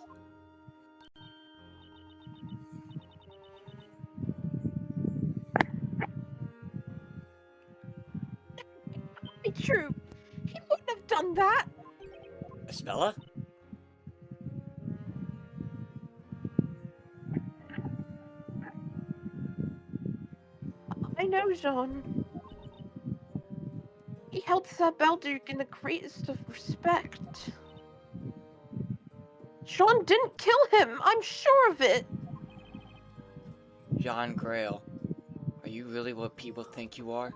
Be true. He wouldn't have done that. Espella? I know, Jean. He held Sir Belduke in the greatest of respect. Jean didn't kill him. I'm sure of it. Jean Greayel, are you really what people think you are?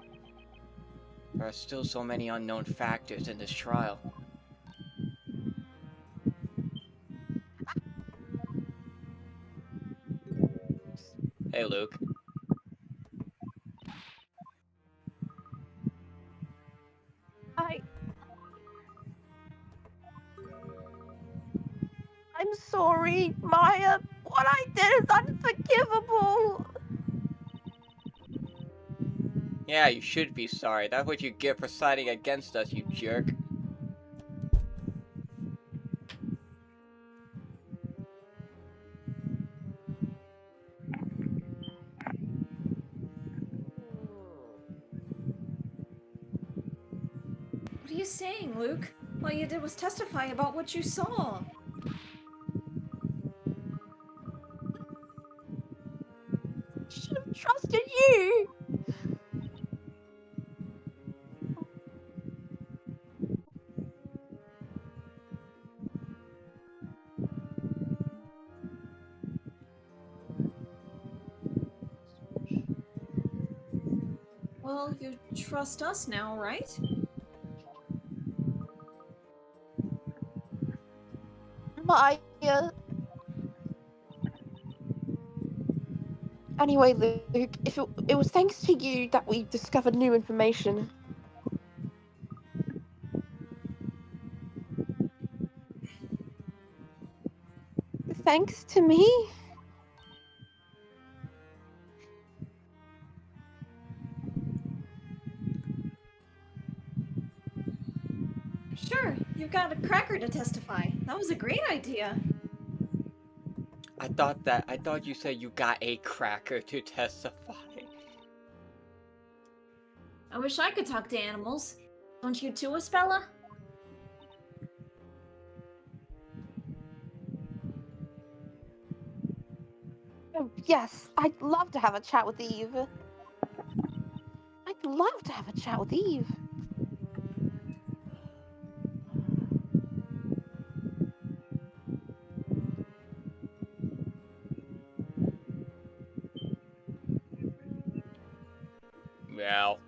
There are still so many unknown factors in this trial. Hey, Luke. I'm sorry, Maya. What I did is unforgivable. Yeah, you should be sorry. That's what you get for siding against us, you jerk. What are you saying, Luke? All you did was testify about what you saw. Should have trusted you. Well, you trust us now, right? Maya. Anyway, Luke, if it was thanks to you that we discovered new information. Thanks to me? Sure, you've got a cracker to testify. That was a great idea. I thought you said you got a cracker to testify. I wish I could talk to animals. Don't you too, Espella? Oh, yes, I'd love to have a chat with Eve. I'd love to have a chat with Eve. Meow.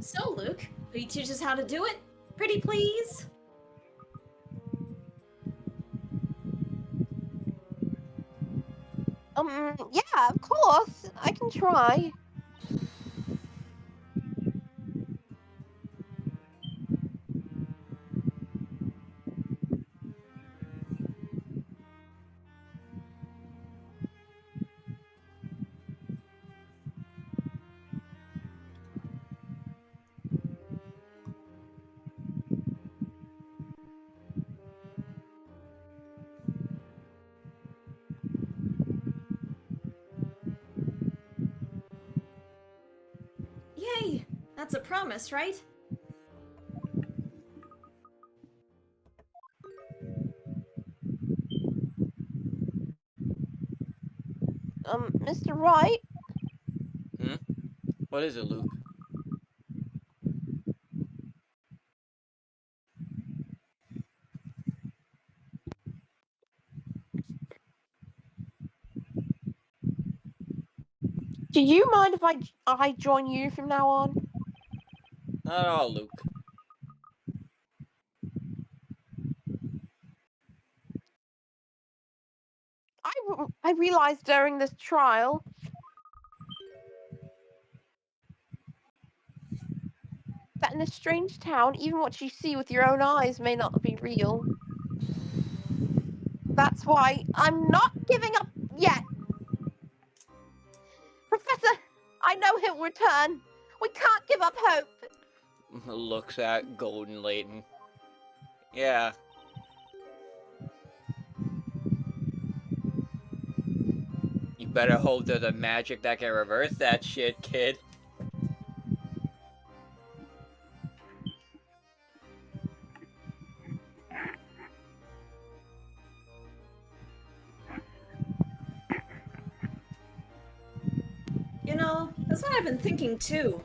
So, Luke, will you teach us how to do it? Pretty please? Yeah, of course. I can try. Yay! That's a promise, right? Mr. Wright? What is it, Luke? Do you mind if I join you from now on? Not at all, Luke. I realized during this trial that in this strange town, even what you see with your own eyes may not be real. That's why I'm not giving up yet. Professor, I know he'll return. We can't give up hope. Looks at Golden Layton. Yeah. You better hope there's a magic that can reverse that shit, kid. You know, that's what I've been thinking too.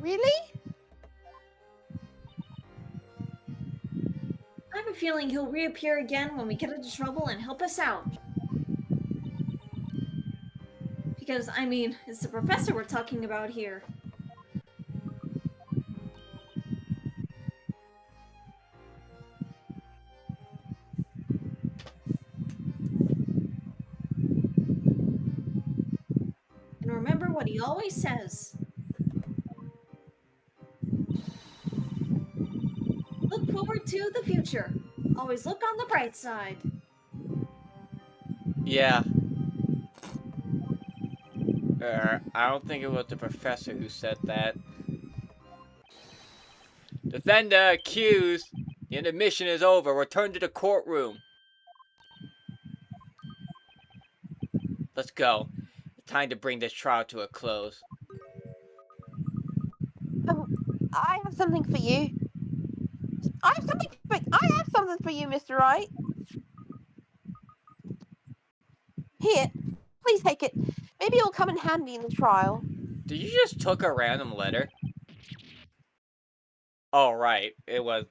Really? I have a feeling he'll reappear again when we get into trouble and help us out. Because, I mean, it's the professor we're talking about here. And remember what he always says. Look forward to the future. Always look on the bright side. Yeah. I don't think it was the professor who said that. Defender accused. The intermission is over. Return to the courtroom. Let's go. Time to bring this trial to a close. I have something for you. I have something for you, Mr. Wright. Here, please take it. Maybe it'll come in handy in the trial. Did you just took a random letter? Oh, right. It was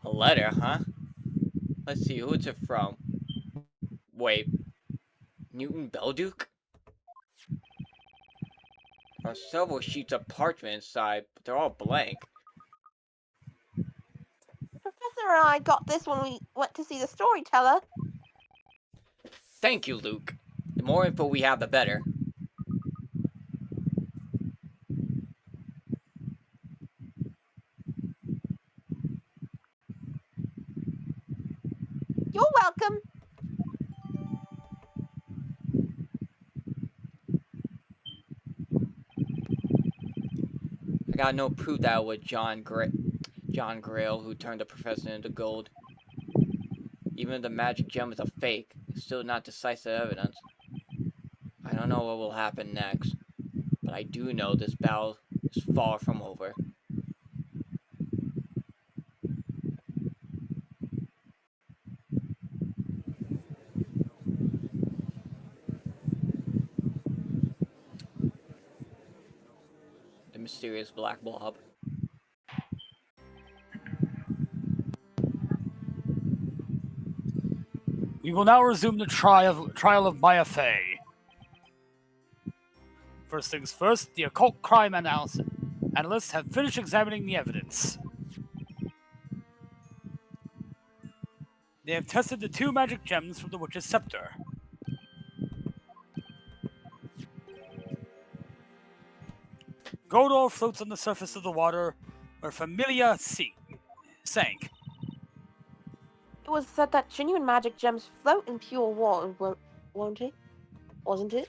a letter, huh? Let's see, who it's from? Wait. Newton Belduke? There are several sheets of parchment inside, but they're all blank. Professor and I got this when we went to see the storyteller. Thank you, Luke. The more info we have, the better. You're welcome. I got no proof that it was Jean Greayel who turned the professor into gold. Even if the magic gem is a fake, it's still not decisive evidence. I don't know what will happen next, but I do know this battle is far from over. The mysterious black blob. We will now resume the trial of Maya Fey. First things first, the occult crime analysts have finished examining the evidence. They have tested the 2 magic gems from the witch's scepter. Gold ore floats on the surface of the water where Familia sank. It was said that genuine magic gems float in pure water, won't it? Wasn't it?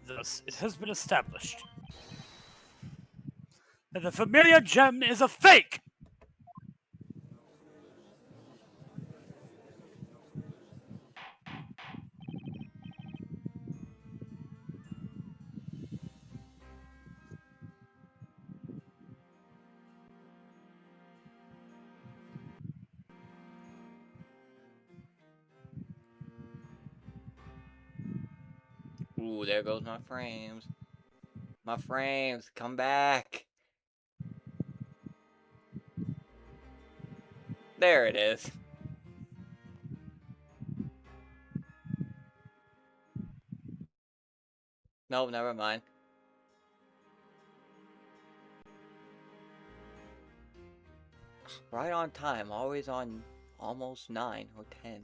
Thus, it has been established that the Familia gem is a fake! Ooh, there goes my frames. My frames, come back. There it is. Nope, never mind. Right on time, always on almost 9 or 10.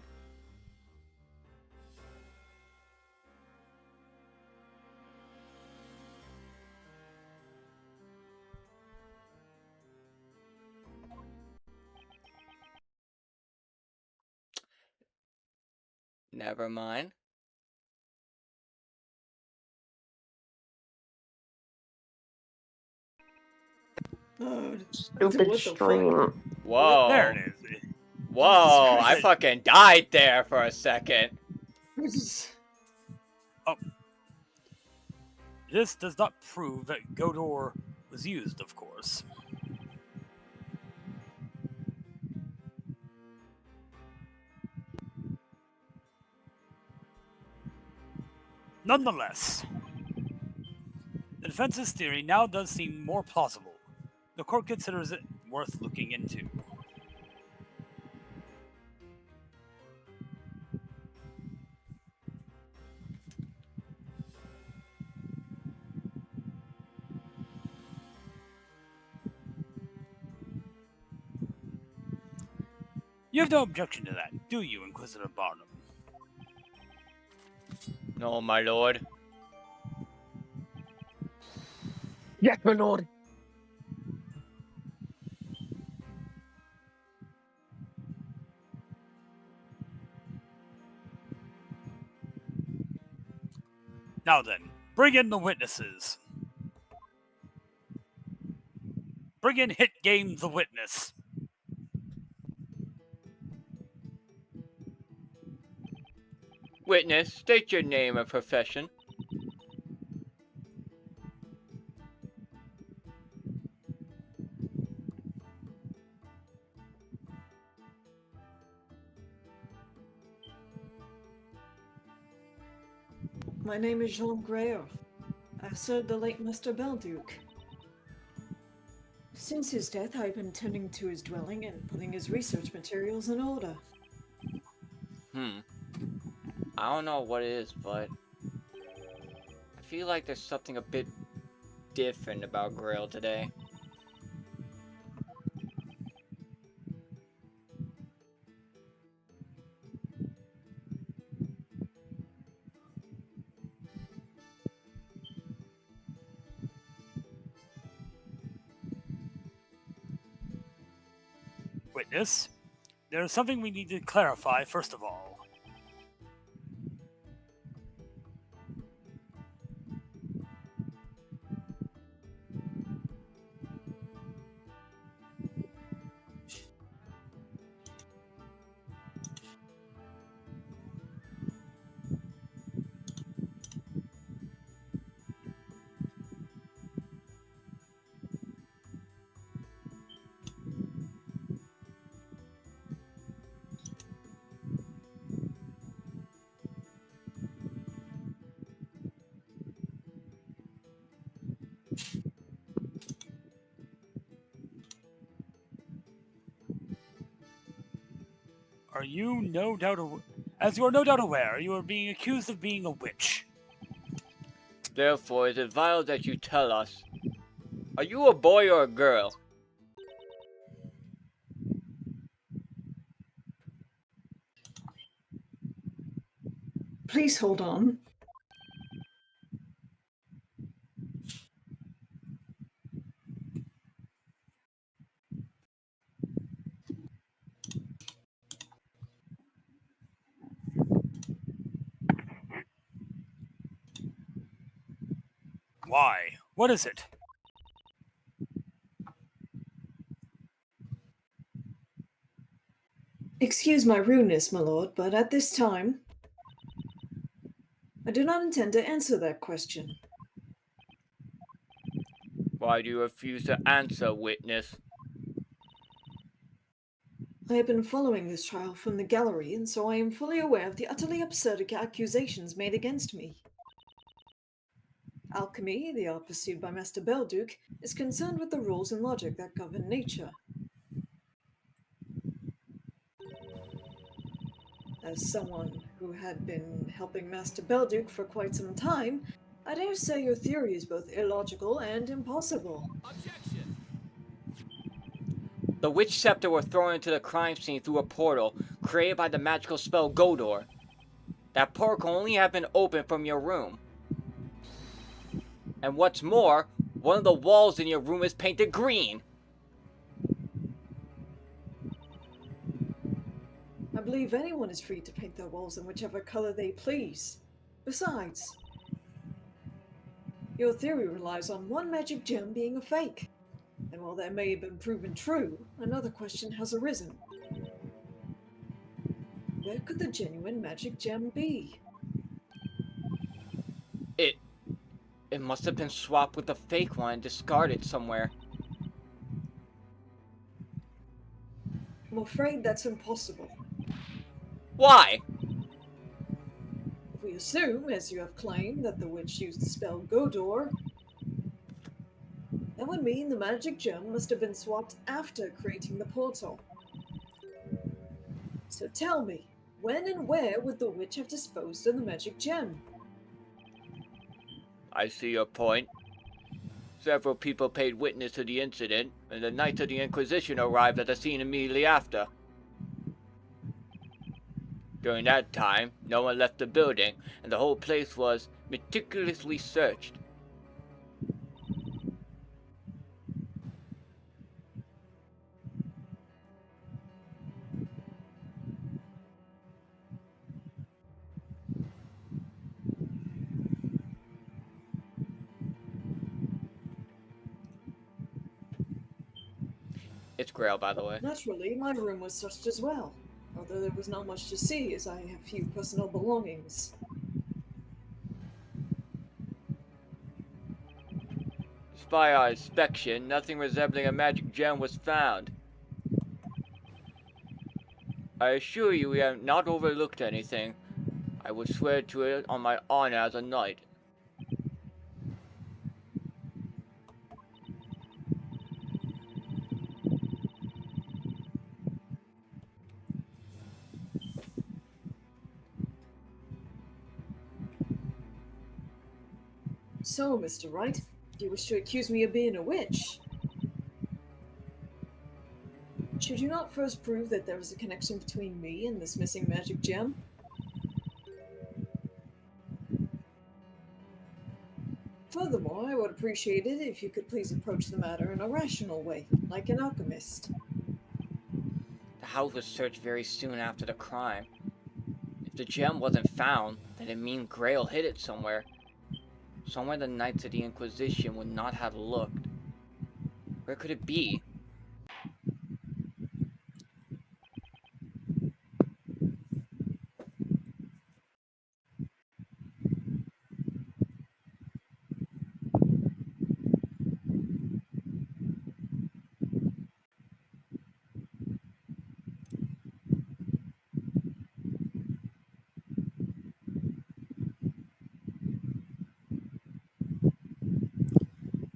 Never mind. Stupid What the fuck? stream. Whoa. There it is. Whoa, I Christ. fucking died there for a second. This does not prove that Godor was used, of course. Nonetheless, the defense's theory now does seem more plausible. The court considers it worth looking into. You have no objection to that, do you, Inquisitor Barnum? No, my lord. Yes, my lord. Now then, bring in the witnesses. Bring in Hit Game the Witness. Witness, state your name and profession. My name is Jean Greayel. I served the late Master Belduke. Since his death, I've been tending to his dwelling and putting his research materials in order. I don't know what it is, but I feel like there's something a bit different about Grail today. Witness, there is something we need to clarify first of all. As you are no doubt aware, you are being accused of being a witch. Therefore, it is vital that you tell us. Are you a boy or a girl? Please hold on. Why? What is it? Excuse my rudeness, my lord, but at this time, I do not intend to answer that question. Why do you refuse to answer, witness? I have been following this trial from the gallery, and so I am fully aware of the utterly absurd accusations made against me. Alchemy, the art pursued by Master Belduke, is concerned with the rules and logic that govern nature. As someone who had been helping Master Belduke for quite some time, I dare say your theory is both illogical and impossible. Objection! The witch scepter were thrown into the crime scene through a portal created by the magical spell Godor. That portal can only have been opened from your room. And what's more, one of the walls in your room is painted green. I believe anyone is free to paint their walls in whichever color they please. Besides, your theory relies on one magic gem being a fake. And while that may have been proven true, another question has arisen. Where could the genuine magic gem be? It must have been swapped with a fake one and discarded somewhere. I'm afraid that's impossible. Why? If we assume, as you have claimed, that the witch used the spell Godor, that would mean the magic gem must have been swapped after creating the portal. So tell me, when and where would the witch have disposed of the magic gem? I see your point. Several people paid witness to the incident, and the Knights of the Inquisition arrived at the scene immediately after. During that time, no one left the building, and the whole place was meticulously searched. It's Grail, by the way. Naturally, my room was searched as well, although there was not much to see as I have few personal belongings. Despite our inspection, nothing resembling a magic gem was found. I assure you we have not overlooked anything. I would swear to it on my honor as a knight. So, Mr. Wright, do you wish to accuse me of being a witch? Should you not first prove that there is a connection between me and this missing magic gem? Furthermore, I would appreciate it if you could please approach the matter in a rational way, like an alchemist. The house was searched very soon after the crime. If the gem wasn't found, then it means Grail hid it somewhere. Somewhere the Knights of the Inquisition would not have looked. Where could it be?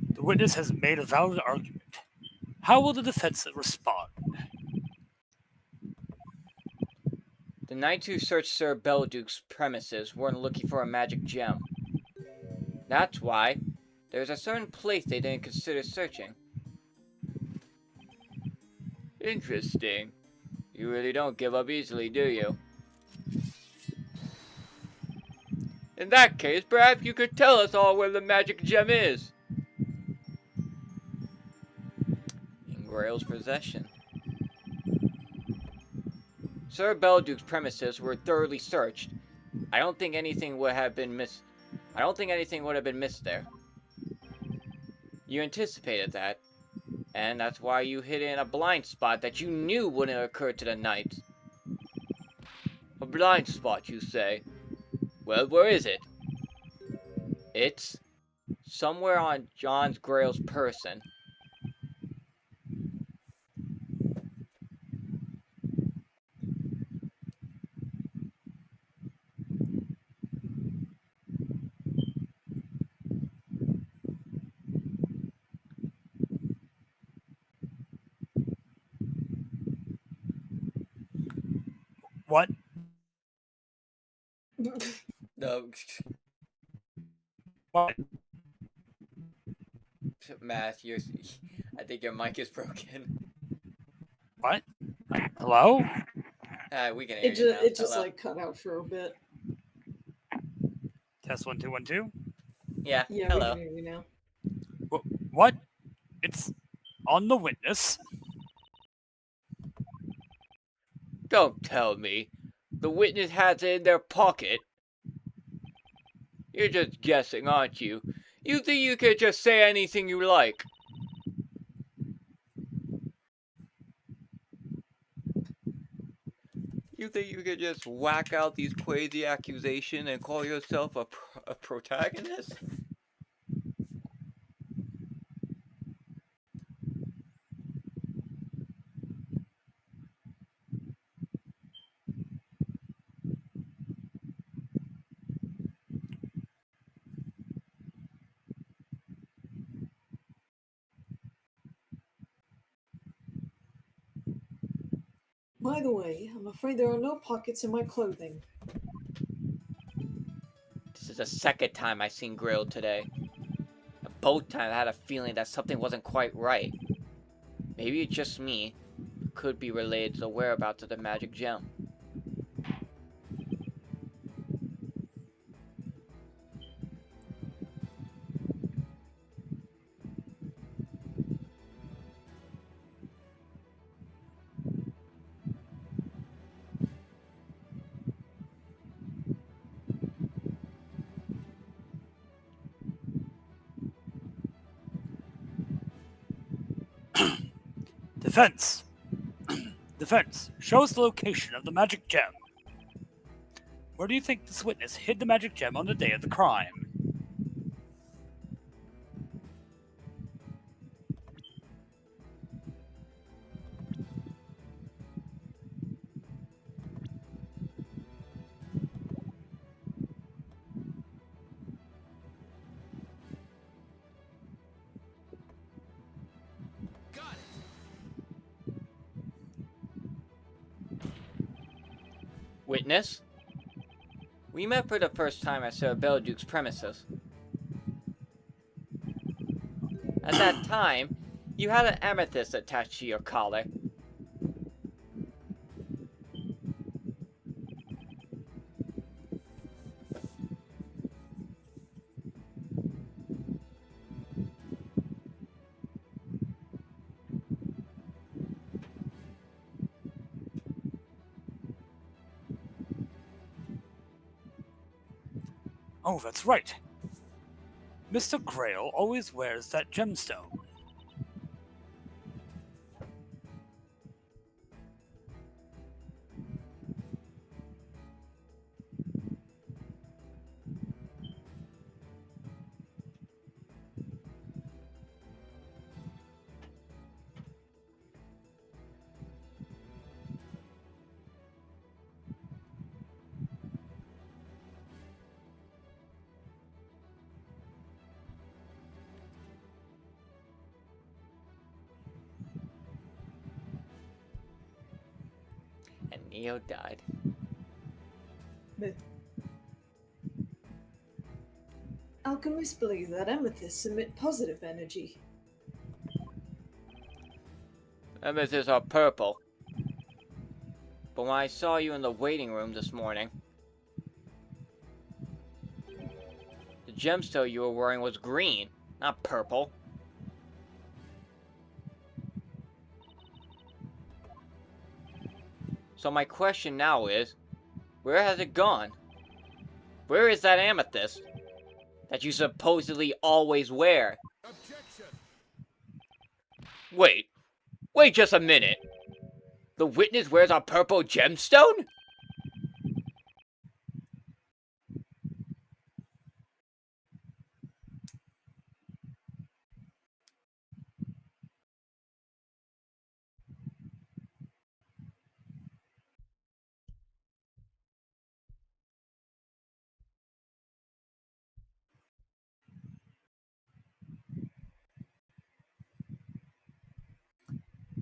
The witness has made a valid argument. How will the defense respond? The Knights who searched Sir Belduke's premises weren't looking for a magic gem. That's why there's a certain place they didn't consider searching. Interesting. You really don't give up easily, do you? In that case, perhaps you could tell us all where the magic gem is. In Grail's possession. Sir Belduke's premises were thoroughly searched. I don't think anything would have been missed there. You anticipated that, and that's why you hid it in a blind spot that you knew wouldn't occur to the Knights. A blind spot, you say? Well, where is it? It's somewhere on Jean Greayel's person. What? No, What? Matt, I think your mic is broken. What? Hello? We can hear you now. It just Hello. like cut out for a bit. Test 1 2 1 2. Yeah. Yeah, we Hello. can hear you now. What? It's on the witness. Don't tell me. The witness has it in their pocket. You're just guessing, aren't you? You think you could just say anything you like? You think you could just whack out these crazy accusations and call yourself a protagonist? By the way, I'm afraid there are no pockets in my clothing. This is the second time I've seen Greayel today. And both times I had a feeling that something wasn't quite right. Maybe it's just me. It could be related to the whereabouts of the magic gem. Defense. Defense. Shows the location of the magic gem. Where do you think this witness hid the magic gem on the day of the crime? Got it. Witness? We met for the first time at Sir Belduke's premises. At that time, you had an amethyst attached to your collar. Oh, that's right. Mr. Greayel always wears that gemstone. And Neo died. Alchemists believe that amethysts emit positive energy. Amethysts are purple. But when I saw you in the waiting room this morning, the gemstone you were wearing was green, not purple. So my question now is, where has it gone? Where is that amethyst that you supposedly always wear? Objection. Wait just a minute. The witness wears a purple gemstone?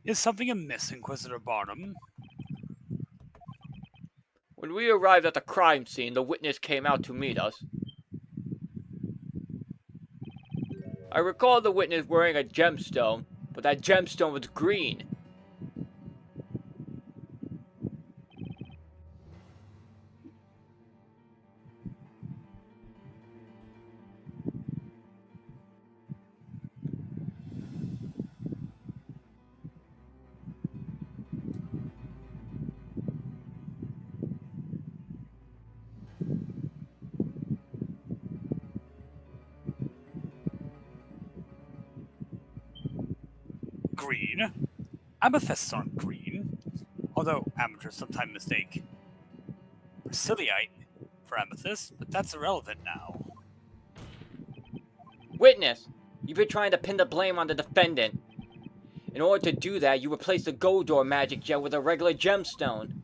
Is something amiss, Inquisitor Barnum? When we arrived at the crime scene, the witness came out to meet us. I recall the witness wearing a gemstone, but that gemstone was green. Green? Amethysts aren't green, although amateurs sometimes mistake Brasiliite for amethyst, but that's irrelevant now. Witness, you've been trying to pin the blame on the defendant. In order to do that, you replaced the Goldor magic gem with a regular gemstone.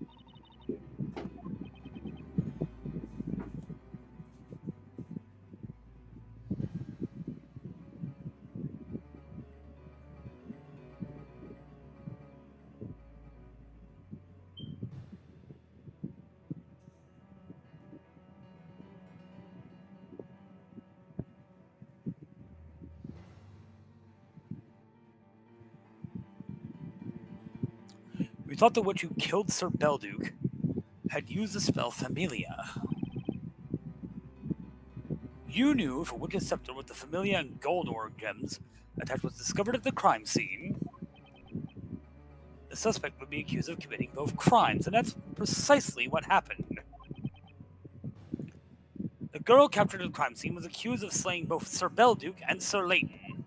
We thought the witch who killed Sir Belduke had used the spell Familia. You knew if a wicked scepter with the Familia and Goldor gems attached was discovered at the crime scene, the suspect would be accused of committing both crimes, and that's precisely what happened. The girl captured at the crime scene was accused of slaying both Sir Belduke and Sir Layton.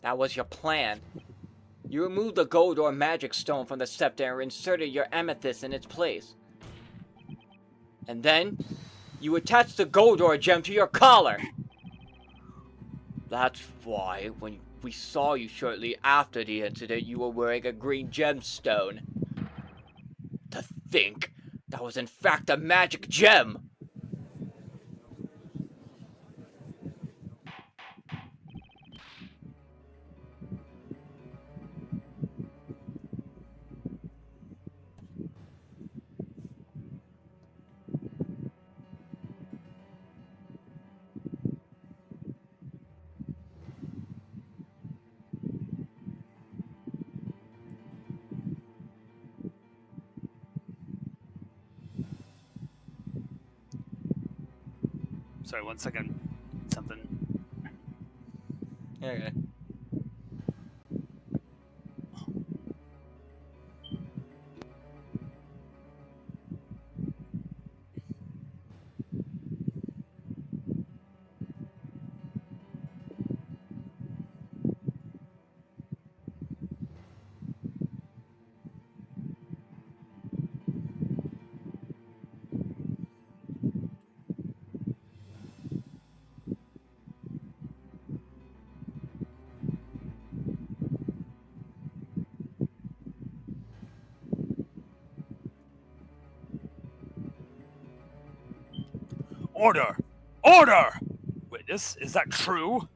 That was your plan. You removed the Goldor magic stone from the scepter and inserted your amethyst in its place. And then, you attached the Goldor gem to your collar. That's why, when we saw you shortly after the incident, you were wearing a green gemstone. To think, that was in fact a magic gem! Sorry, 1 second. Something. Okay. Order! Order! Witness, is that true?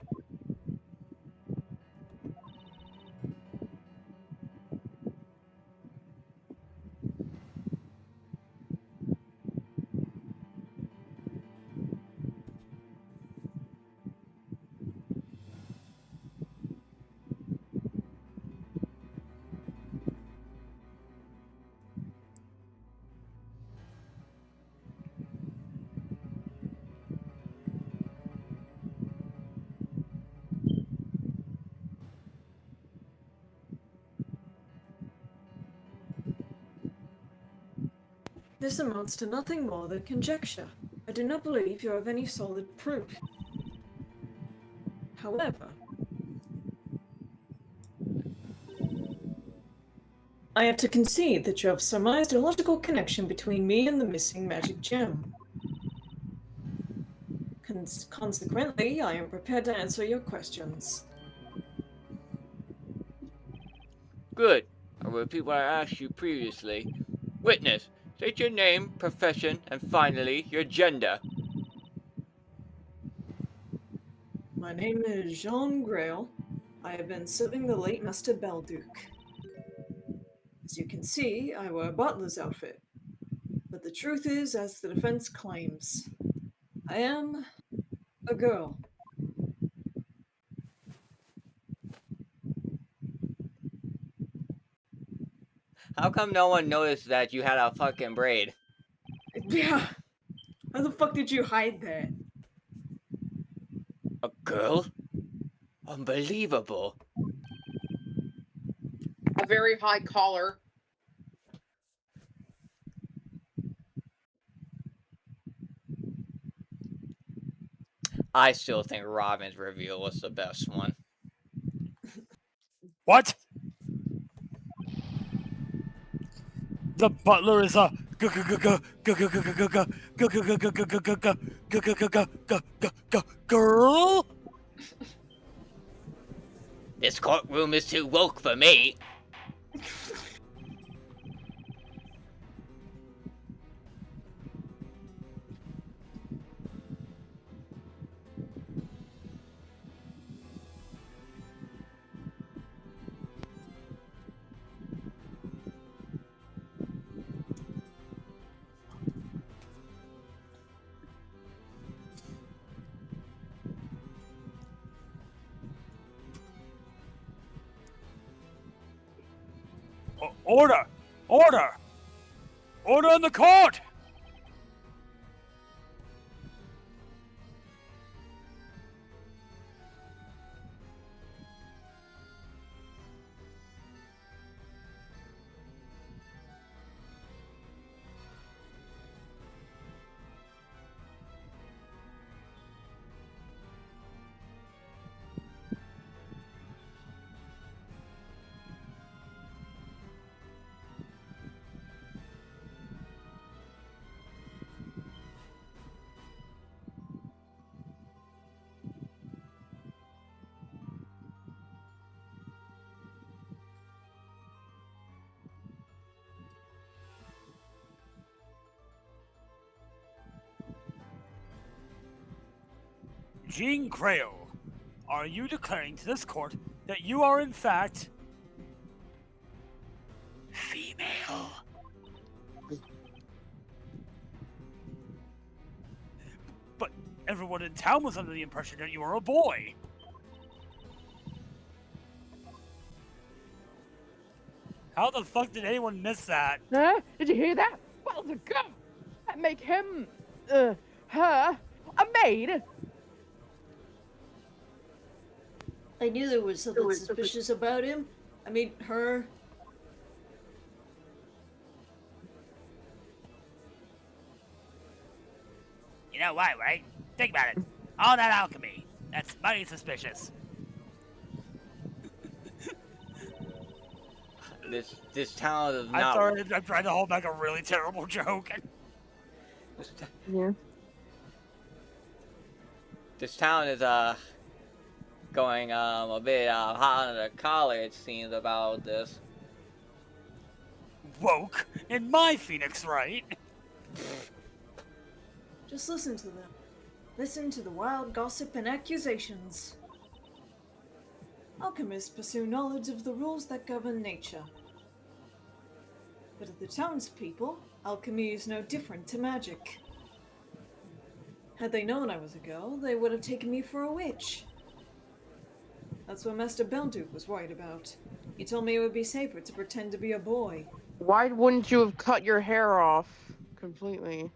This amounts to nothing more than conjecture. I do not believe you have any solid proof. However, I have to concede that you have surmised a logical connection between me and the missing magic gem. Consequently, I am prepared to answer your questions. Good. I will repeat what I asked you previously. Witness, state your name, profession, and finally, your gender. My name is Jean Greayel. I have been serving the late Master Belduke. As you can see, I wear a butler's outfit. But the truth is, as the defense claims, I am a girl. How come no one noticed that you had a fucking braid? Yeah. How the fuck did you hide that? A girl? Unbelievable. A very high collar. I still think Robin's reveal was the best one. What? The butler is a girl? This courtroom is too woke for me. Order! Order! Order in the court! Jean Greayel, are you declaring to this court that you are in fact female? But everyone in town was under the impression that you were a boy. How the fuck did anyone miss that? Huh? Did you hear that? Well, the girl. That make him, her, a maid. I knew there was something suspicious about him. I mean, her. You know why, right? Think about it. All that alchemy. That's mighty suspicious. This town is I'm not. sorry, I'm trying to hold back a really terrible joke. Yeah. This town is going a bit hot under the collar, it seems, about this. Woke in my Phoenix, right? Just listen to them. Listen to the wild gossip and accusations. Alchemists pursue knowledge of the rules that govern nature. But to the townspeople, alchemy is no different to magic. Had they known I was a girl, they would have taken me for a witch. That's what Master Belduke was worried about. He told me it would be safer to pretend to be a boy. Why wouldn't you have cut your hair off completely?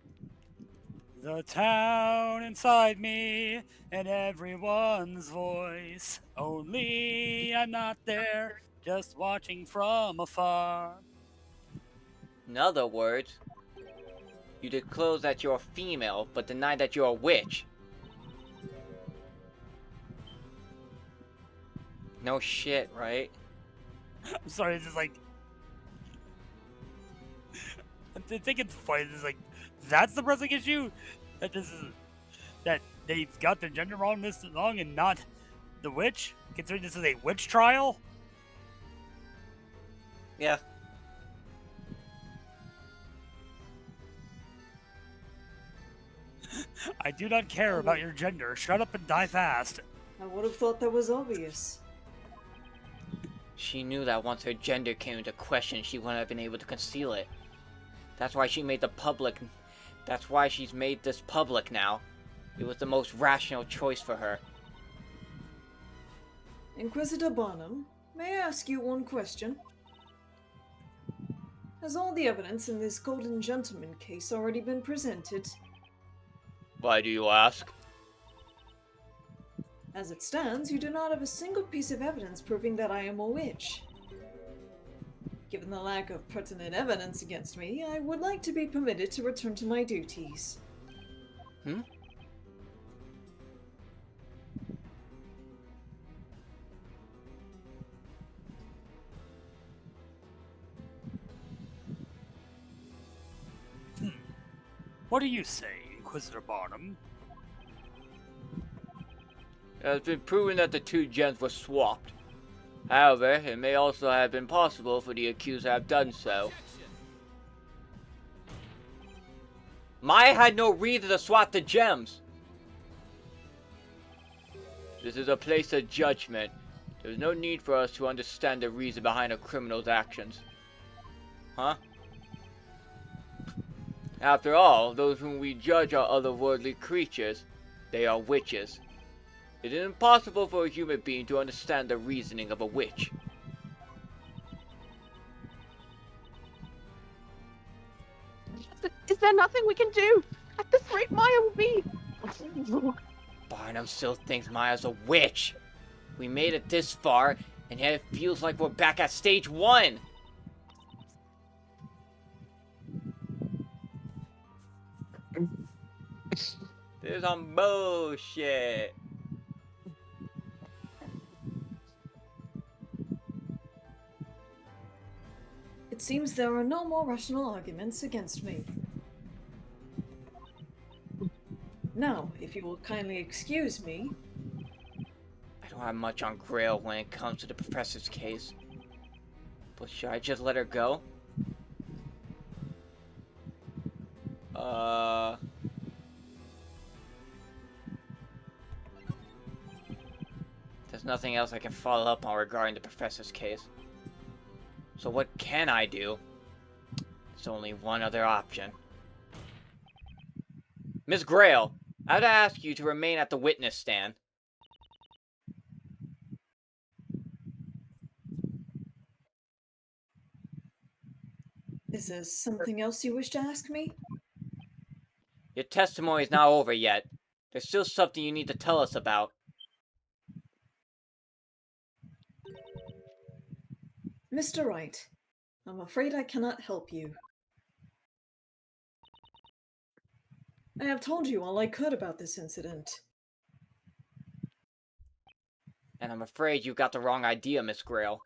The town inside me and everyone's voice. Only I'm not there, just watching from afar. In other words, you disclose that you're female, but deny that you're a witch. No shit, right? I'm sorry, it's just like. I think it's funny. It's like, that's the pressing issue? That this is. That they've got their gender wrong this long and not the witch? Considering this is a witch trial? Yeah. I do not care about your gender. Shut up and die fast. I would have thought that was obvious. She knew that once her gender came into question, she wouldn't have been able to conceal it. That's why she made the public. That's why she's made this public now. It was the most rational choice for her. Inquisitor Barnum, may I ask you one question? Has all the evidence in this Golden Gentleman case already been presented? Why do you ask? As it stands, you do not have a single piece of evidence proving that I am a witch. Given the lack of pertinent evidence against me, I would like to be permitted to return to my duties. What do you say, Inquisitor Barnum? It has been proven that the two gems were swapped. However, it may also have been possible for the accused to have done so. Maya had no reason to swap the gems. This is a place of judgment. There is no need for us to understand the reason behind a criminal's actions. Huh? After all, those whom we judge are otherworldly creatures. They are witches. It is impossible for a human being to understand the reasoning of a witch. Is there nothing we can do? At this rate, Maya will be. Barnum still thinks Maya's a witch. We made it this far, and yet it feels like we're back at stage 1. This is some bullshit. It seems there are no more rational arguments against me. Now, if you will kindly excuse me... I don't have much on Greayel when it comes to the professor's case. But should I just let her go? There's nothing else I can follow up on regarding the professor's case. So what can I do? There's only one other option. Miss Greayel, I'd ask you to remain at the witness stand. Is there something else you wish to ask me? Your testimony is not over yet. There's still something you need to tell us about. Mr. Wright, I'm afraid I cannot help you. I have told you all I could about this incident. And I'm afraid you got the wrong idea, Miss Greayel.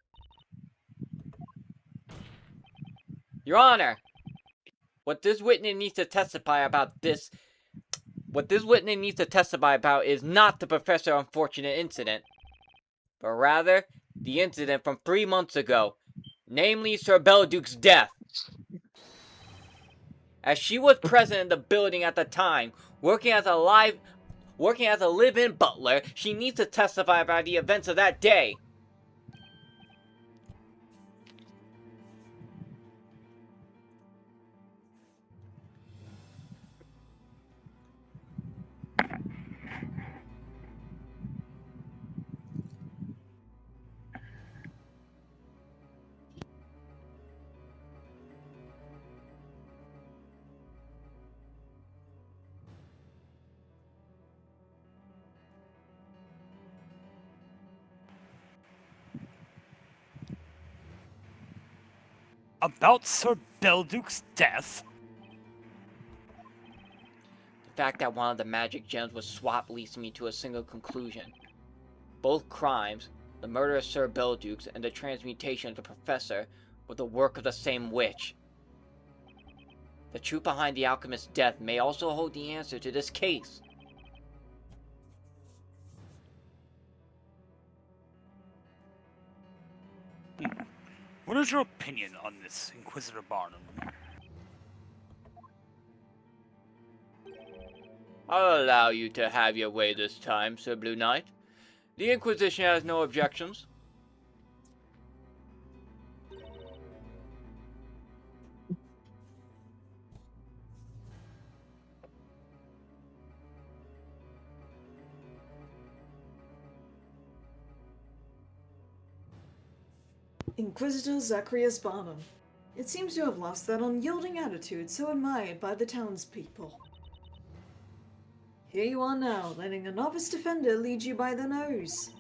Your Honor! What this witness needs to testify about is not the professor's unfortunate incident, but rather the incident from 3 months ago, namely Sir Belleduc's death. As she was present in the building at the time, working as a live-in butler, she needs to testify about the events of that day. About Sir Belleduc's death? The fact that one of the magic gems was swapped leads me to a single conclusion. Both crimes, the murder of Sir Belleduc and the transmutation of the professor, were the work of the same witch. The truth behind the alchemist's death may also hold the answer to this case. What is your opinion on this, Inquisitor Barnum? I'll allow you to have your way this time, Sir Blue Knight. The Inquisition has no objections. Inquisitor Zacharias Barnum. It seems you have lost that unyielding attitude so admired by the townspeople. Here you are now, letting a novice defender lead you by the nose.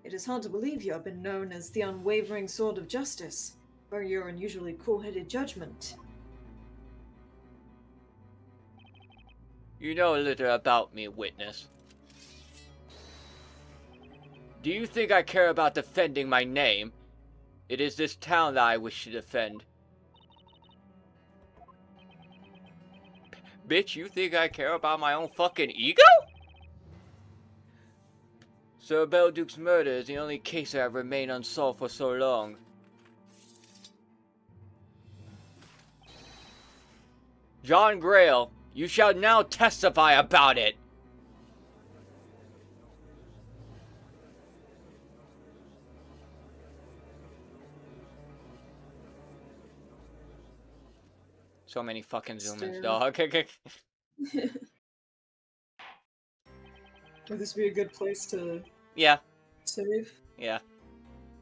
It is hard to believe you have been known as the unwavering sword of justice, for your unusually cool-headed judgment. You know little about me, witness. Do you think I care about defending my name? It is this town that I wish to defend. Bitch, you think I care about my own fucking ego? Sir Belduke's murder is the only case that have remained unsolved for so long. Jean Greayel, you shall now testify about it. So many fucking zoom-ins, dog. Would this be a good place to Yeah, save? yeah.